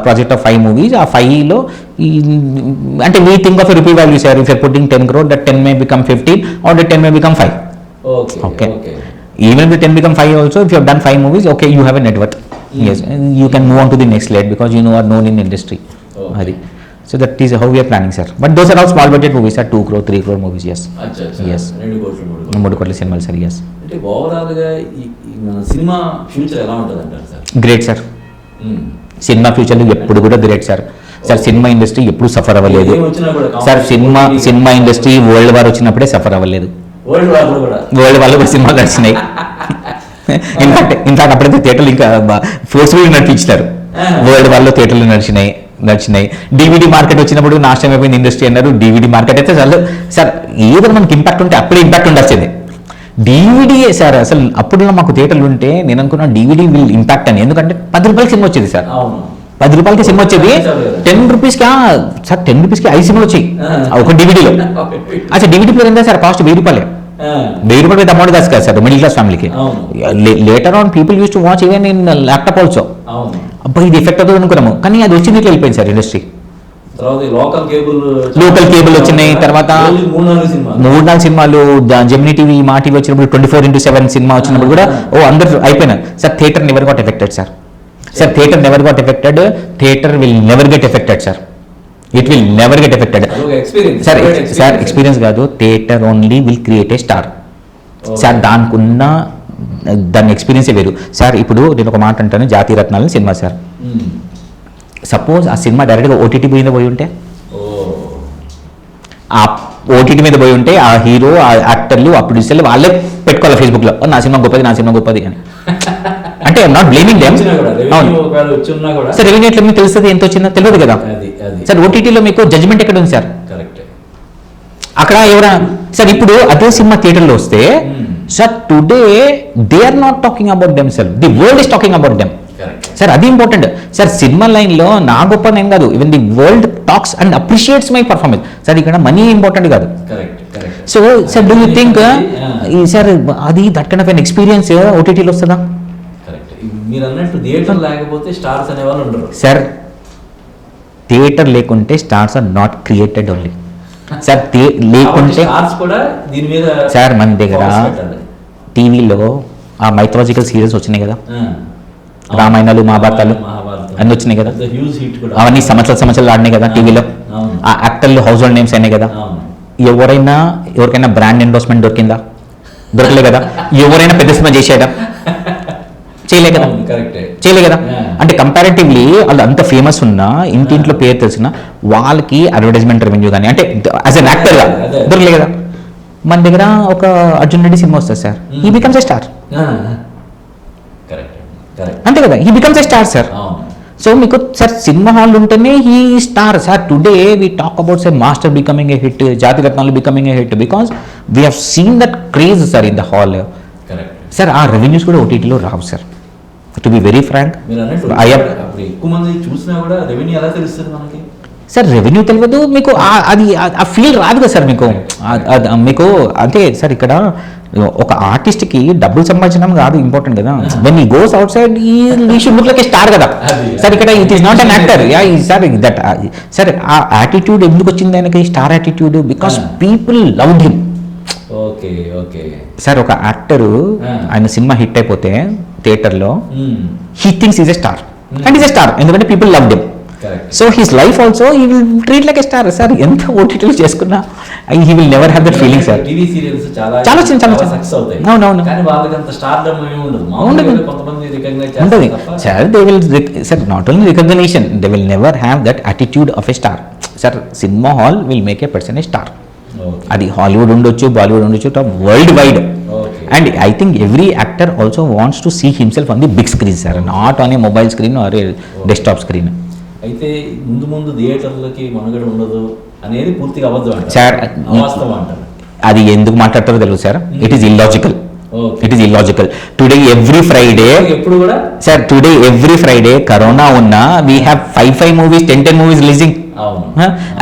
project of 5 movies. ఆ 5లో అంటే we think of rupee value sir. If you're putting 10 crore, that 10 may become 15 or that 10 may become 5. Okay. Even if the 10 become 5 also, if you have done 5 movies, okay, you have a net worth. Yes, you can move on to the next slide because you are known in industry. Adi. So that is how we are planning, sir. But those are all small budget movies, sir. 2 crore, 3 crore movies. Yes. Yes. 3 crore సినిమాలు sir. Yes. అంటే overall గా ఈ cinema future ఎలా ఉంటుంది అంటారు sir? Great sir. Cinema future ఎప్పుడు కూడా great sir. Sir cinema industry ఎప్పుడు సఫర్ అవ్వలేదు sir. Cinema industry world war వచ్చినప్పుడే సఫర్ అవ్వలేదు. వరల్డ్ వార్లో కూడా సినిమాలు నడిచినాయి. ఇన్ఫాక్ట్ అప్పుడైతే థియేటర్లు ఇంకా ఫోర్స్ఫుల్గా నడిపించినారు. వరల్డ్ వార్లో థియేటర్లు నడిచినాయి. డివిడి మార్కెట్ వచ్చినప్పుడు నాశనం అయిపోయింది ఇండస్ట్రీ అన్నారు. డివిడి మార్కెట్ అయితే చాలు సార్. ఏదో మనకి ఇంపాక్ట్ ఉంటే అప్పుడే ఇంపాక్ట్ ఉండాల్సిందే. డివిడియే సార్. అసలు అప్పుడు మాకు థియేటర్లు ఉంటే నేను అనుకున్నా డివిడి విల్ ఇంపాక్ట్ అని. ఎందుకంటే 10 రూపాయలకి సినిమా వచ్చేది సార్. 10 రూపాయలకి సినిమా వచ్చేది. 10 రూపీస్కి సార్ 10 రూపీస్కి 5 సినిమాలు వచ్చాయి ఒక డివిడీలో. అసలు డివిడీ ప్లేయర్ ఎంత సార్? కాస్ట్ 1000 రూపాయలే. 1000 రూపాయలు పెద్ద అమౌంట్ కాదు సార్ మిడిల్ క్లాస్ ఫ్యామిలీకి. Later on people use to watch even in laptop also. అబ్బా ఇది ఎఫెక్ట్ అవుతుంది అనుకున్నాము, కానీ అది వచ్చింది ఇట్లా వెళ్ళిపోయింది సార్ ఇండస్ట్రీ. లోకల్ కేబుల్ వచ్చినాయి. తర్వాత 3-4 సినిమాలు జెమినీ టీవీ, మా టీవీ వచ్చినప్పుడు 24/7 సినిమా వచ్చినప్పుడు కూడా అందరూ అయిపోయినారు sir. Theatre never got affected sir. Sir theatre never got affected. Theatre will never get affected sir. It will never get affected sir. Experience కాదు, theatre only will create a star sir. దాని ఎక్స్పీరియన్సే వేరు sir. ఇప్పుడు నేను ఒక మాట అంటాను, జాతీయ రత్నాలు సినిమా సార్. సపోజ్ ఆ సినిమా డైరెక్ట్గా ఓటీటీ మీద పోయి ఉంటే, ఆ ఓటీటీ మీద పోయి ఉంటే ఆ హీరో, ఆ యాక్టర్లు, ఆ ప్రొడ్యూసర్లు వాళ్ళే పెట్టుకోవాలి ఫేస్బుక్లో నా సినిమా గొప్పది అని. అంటే I'm not blaming them. Sir revenue ఎట్లా మీకు తెలుస్తుంది ఎంత వచ్చిందో తెలియదు కదా సార్. ఓటీటీలో మీకు జడ్జ్మెంట్ ఎక్కడ ఉంది సార్? అక్కడ ఎవరైనా సార్ ఇప్పుడు అదే సినిమా థియేటర్లో వస్తే sir today they are not talking about them self, the world is talking about them sir. అది ఇంపార్టెంట్ సార్. సినిమా లైన్లో నా గొప్ప నేను కాదు, even the world talks and appreciates my performance sir. ఇక్కడ మనీ ఇంపార్టెంట్ కాదు. So sir do you think sir అది that kind of an experience ఓటీటీలో వస్తుందా? మీరు అన్నట్టు థియేటర్ లేకపోతే స్టార్స్ అనేవాళ్ళు ఉండరు సార్. థియేటర్ లేకుంటే stars are not created only sir. లేకుంటే సార్ మన దగ్గర టీవీలో ఆ మైథలాజికల్ సీరియల్స్ వచ్చినాయి కదా, రామాయణాలు, మహాభారతాలు అన్నీ వచ్చినాయి కదా. అవన్నీ సంవత్సరాలు ఆడినాయి కదా టీవీలో. ఆ యాక్టర్లు హౌస్ హోల్డ్ నేమ్స్ అయినాయి కదా. ఎవరికైనా బ్రాండ్ ఎండోర్స్మెంట్ దొరకలే కదా. ఎవరైనా పెద్ద సినిమా చేసేదా? చేయలే కదా. అంటే కంపారిటివ్లీ వాళ్ళు అంత ఫేమస్ ఉన్నా, ఇంటింట్లో పేరు తెలిసిన వాళ్ళకి అడ్వర్టైజ్మెంట్ రెవెన్యూ కానీ అంటే యాజ్ అన్ యాక్టర్గా దొరకలే కదా. మన దగ్గర ఒక అర్జున్ రెడ్డి సినిమా వస్తుంది sir, he becomes a star. Correct. అంతే కదా, he becomes a star sir. అవును. సో మీకు సార్ సినిమా హాల్ ఉంటేనే he star sir. Today we talk about sir Master becoming a hit, Jathi Ratnalu becoming a hit, because we have seen that craze sir in the hall. Correct sir ఆ revenues కూడా ఓటీటీలో రావు sir, to be very frank. మీరు అన్నట్టు అప్పుడు ఎక్కువ మంది చూసినా కూడా రెవెన్యూ ఎలా తెలుస్తుంది మనకి? సార్ రెవెన్యూ తెలియదు మీకు, అది ఆ ఫీల్ రాదు కదా సార్ మీకు. మీకు అంటే సార్ ఇక్కడ ఒక ఆర్టిస్ట్కి డబ్బులు సంపాదించడం కాదు ఇంపార్టెంట్ కదా, when he goes outside he should look like a star కదా సార్. ఇక్కడ it is not an actor sir. That sir ఆ యాటిట్యూడ్ ఎందుకు వచ్చింది ఆయనకి, star attitude, because people loved him. Okay okay sir ఒక actor ఆయన cinema hit అయిపోతే థియేటర్లో he thinks is a star and is a star, ఎందుకంటే people loved him. So his life also he will treat like a star sir. ఎంత ఓటీటీలు చేసుకున్నా he will never have that feeling sir. TV serials చాలా success అవుతాయి, అవునవును, కానీ వాళ్ళకి అంత స్టార్డమ్ ఏమీ ఉండదు. మామూలుగా కొంతమంది రికగ్నైజ్ ఉంటుంది చేస్తారు sir. They will sir not only recognition, they will never have that attitude of a star sir. Cinema hall will make a person a star. అది హాలీవుడ్ ఉండొచ్చు, బాలీవుడ్ ఉండొచ్చు, world wide. And I think every actor also wants to see himself on the big screen sir, not on a mobile screen or a desktop screen. అయితే ముందు ముందు థియేటర్లకి మనుగడ ఉండదు అనేది పూర్తిగా అబద్ధం అంటారు సార్. వాస్తవం అంటారు. అది ఎందుకు మాట్లాడతారో తెలుసు sir. It is illogical. It is illogical. Today every Friday ఎప్పుడు కూడా sir, today every Friday corona ఉన్నా we have 5 movies, 10 movies releasing.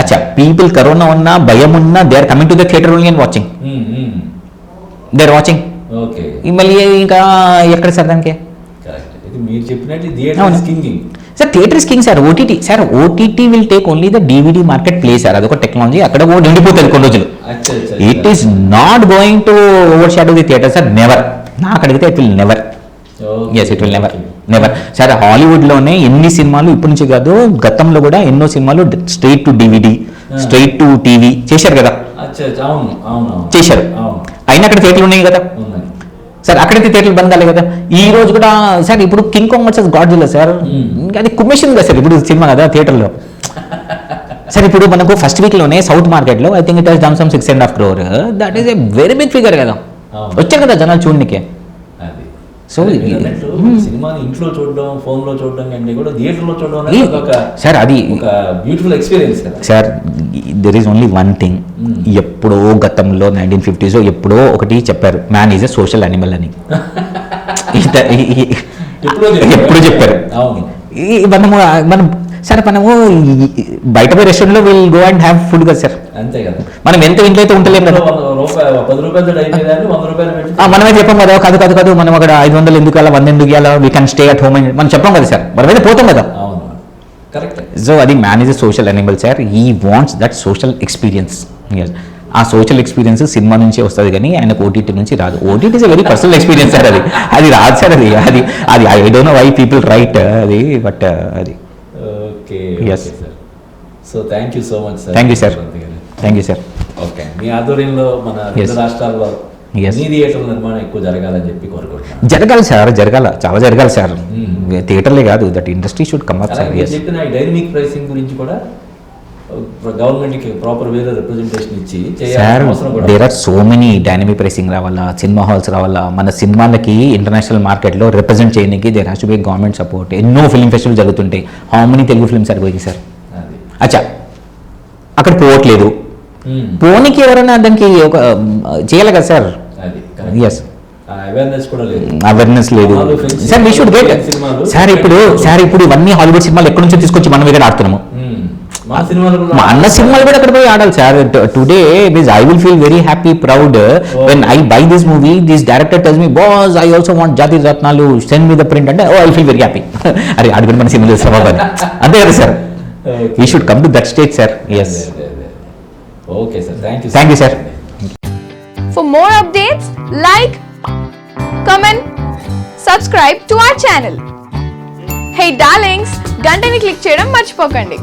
అచ్చా, పీపుల్ కరోనా ఉన్నా భయం ఉన్నా they are coming to the theatre only and watching. They are watching. Okay, మళ్ళీ ఇంకా ఎక్కడ సార్ దానికి? మీరు చెప్పినట్టు theatre king sir. Theatre is king sir. OTT sir, OTT will take only the DVD market place sir. అదొక technology, అక్కడ నిండిపోతుంది కొన్ని రోజులు. It is not going to overshadow the theatre sir, never. నాకు అడిగితే it will never. Yes, it will never never sir. హాలీవుడ్లోనే ఎన్ని సినిమాలు ఇప్పటి నుంచి కాదు, గతంలో కూడా ఎన్నో సినిమాలు straight to DVD, straight to TV చేశారు కదా, చేశారు. అయినా అక్కడ థియేటర్లు ఉన్నాయి కదా సార్, అక్కడైతే థియేటర్లు బంద్ కాలే కదా. ఈ రోజు కూడా సార్, ఇప్పుడు king Kong versus Godzilla sir, అది కుమ్మేషన్ కదా సార్ ఇప్పుడు సినిమా కదా థియేటర్లో సార్. ఇప్పుడు మనకు ఫస్ట్ వీక్లోనే సౌత్ మార్కెట్లో I think it has done some 6.5 crore. That is a very big figure కదా, వచ్చారు కదా జనాలు చూడనికే. సో సినిమాని ఇంట్లో చూడడం, ఫోన్ లో చూడడం కంటే కూడా థియేటర్ లో చూడడం సార్, అది బ్యూటిఫుల్ ఎక్స్పీరియన్స్ కదా sir. There is only one thing, ఎప్పుడో గతంలో 1950s ఎప్పుడో ఒకటి చెప్పారు, man is a social animal అని. ఎప్పుడు చెప్పారు. మనం సార్, మనము బయట పోయి రెస్టారెంట్లో will go and have food కదా సార్, అంతే కదా. మనం ఎంత ఇంట్లో అయితే ఉంటలేము కదా. 10 రూపాయలు మనమే చెప్పాం కదా, కాదు కాదు కాదు మనం అక్కడ 500 ఎందుకు అలా 100 ఎందుకు అలా, we can stay at home అని మనం చెప్పాం కదా సార్. మనమైతే పోతాం కదా. సో అది man is a social animal sir. He wants that social experience. ఆ సోషల్ ఎక్స్పీరియన్స్ సినిమా నుంచే వస్తుంది కానీ ఆయనకు ఓటీటీ నుంచి రాదు. OTT is a very personal experience sir. అది రాదు సార్. అది I don't know why people write అది, బట్ అది. Yes, so thank you so much sir. Thank you sir. Thank you sir. Okay, మీ ఆధ్వర్యంలో మన రెండు రాష్ట్రాల్లో థియేటర్ నిర్మాణం ఎక్కువ జరగాలని చెప్పి కోరుకుంటున్నాను. జరగాలి సార్, జరగాల, చాలా జరగాలి సార్. థియేటర్లే కాదు, that industry should come up sir. చెప్పిన డైనమిక్ ప్రైసింగ్ గురించి కూడా గవర్నమెంట్ కి ప్రాపర్ వేరే రిప్రజెంటేషన్ ఇచ్చి sir. There are so many dynamic pricing రావాలా, సినిమా హాల్స్ రావాలా, మన సినిమాలకి ఇంటర్నేషనల్ మార్కెట్లో రిప్రజెంట్ చేయడానికి there has to be government support. ఎన్నో ఫిల్మ్ ఫెస్టివల్ జరుగుతుంటాయి. How many Telugu films are going sir? అచ్చా, అక్కడ పోవట్లేదు. పోనీకి ఎవరైనా దానికి ఒక చేయాలి కదా సార్. ఎస్, అవేర్నెస్ లేదు sir. We should get sir. ఇప్పుడు ఇవన్నీ హాలీవుడ్ సినిమాలు ఎక్కడి నుంచో తీసుకొచ్చి మనం ఇక్కడ ఆడుతున్నాము. మా అన్న సినిమాలు కూడా అక్కడ పోయి ఆడాలి sir. Today I will feel very happy, proud when I buy this movie, this director tells me boss I also want Jathi Ratnalu, send me the print అంటే ఐ ఫీల్ వెరీ హ్యాపీ. అరే అడుగుని మన సినిమా చేస్తాం అంతే కదా sir. We should come to that stage sir. Yes, okay sir. Thank you sir. For more updates, like, comment, subscribe to our channel. Hey darlings, గంటని click చేయడం మర్చిపోకండి.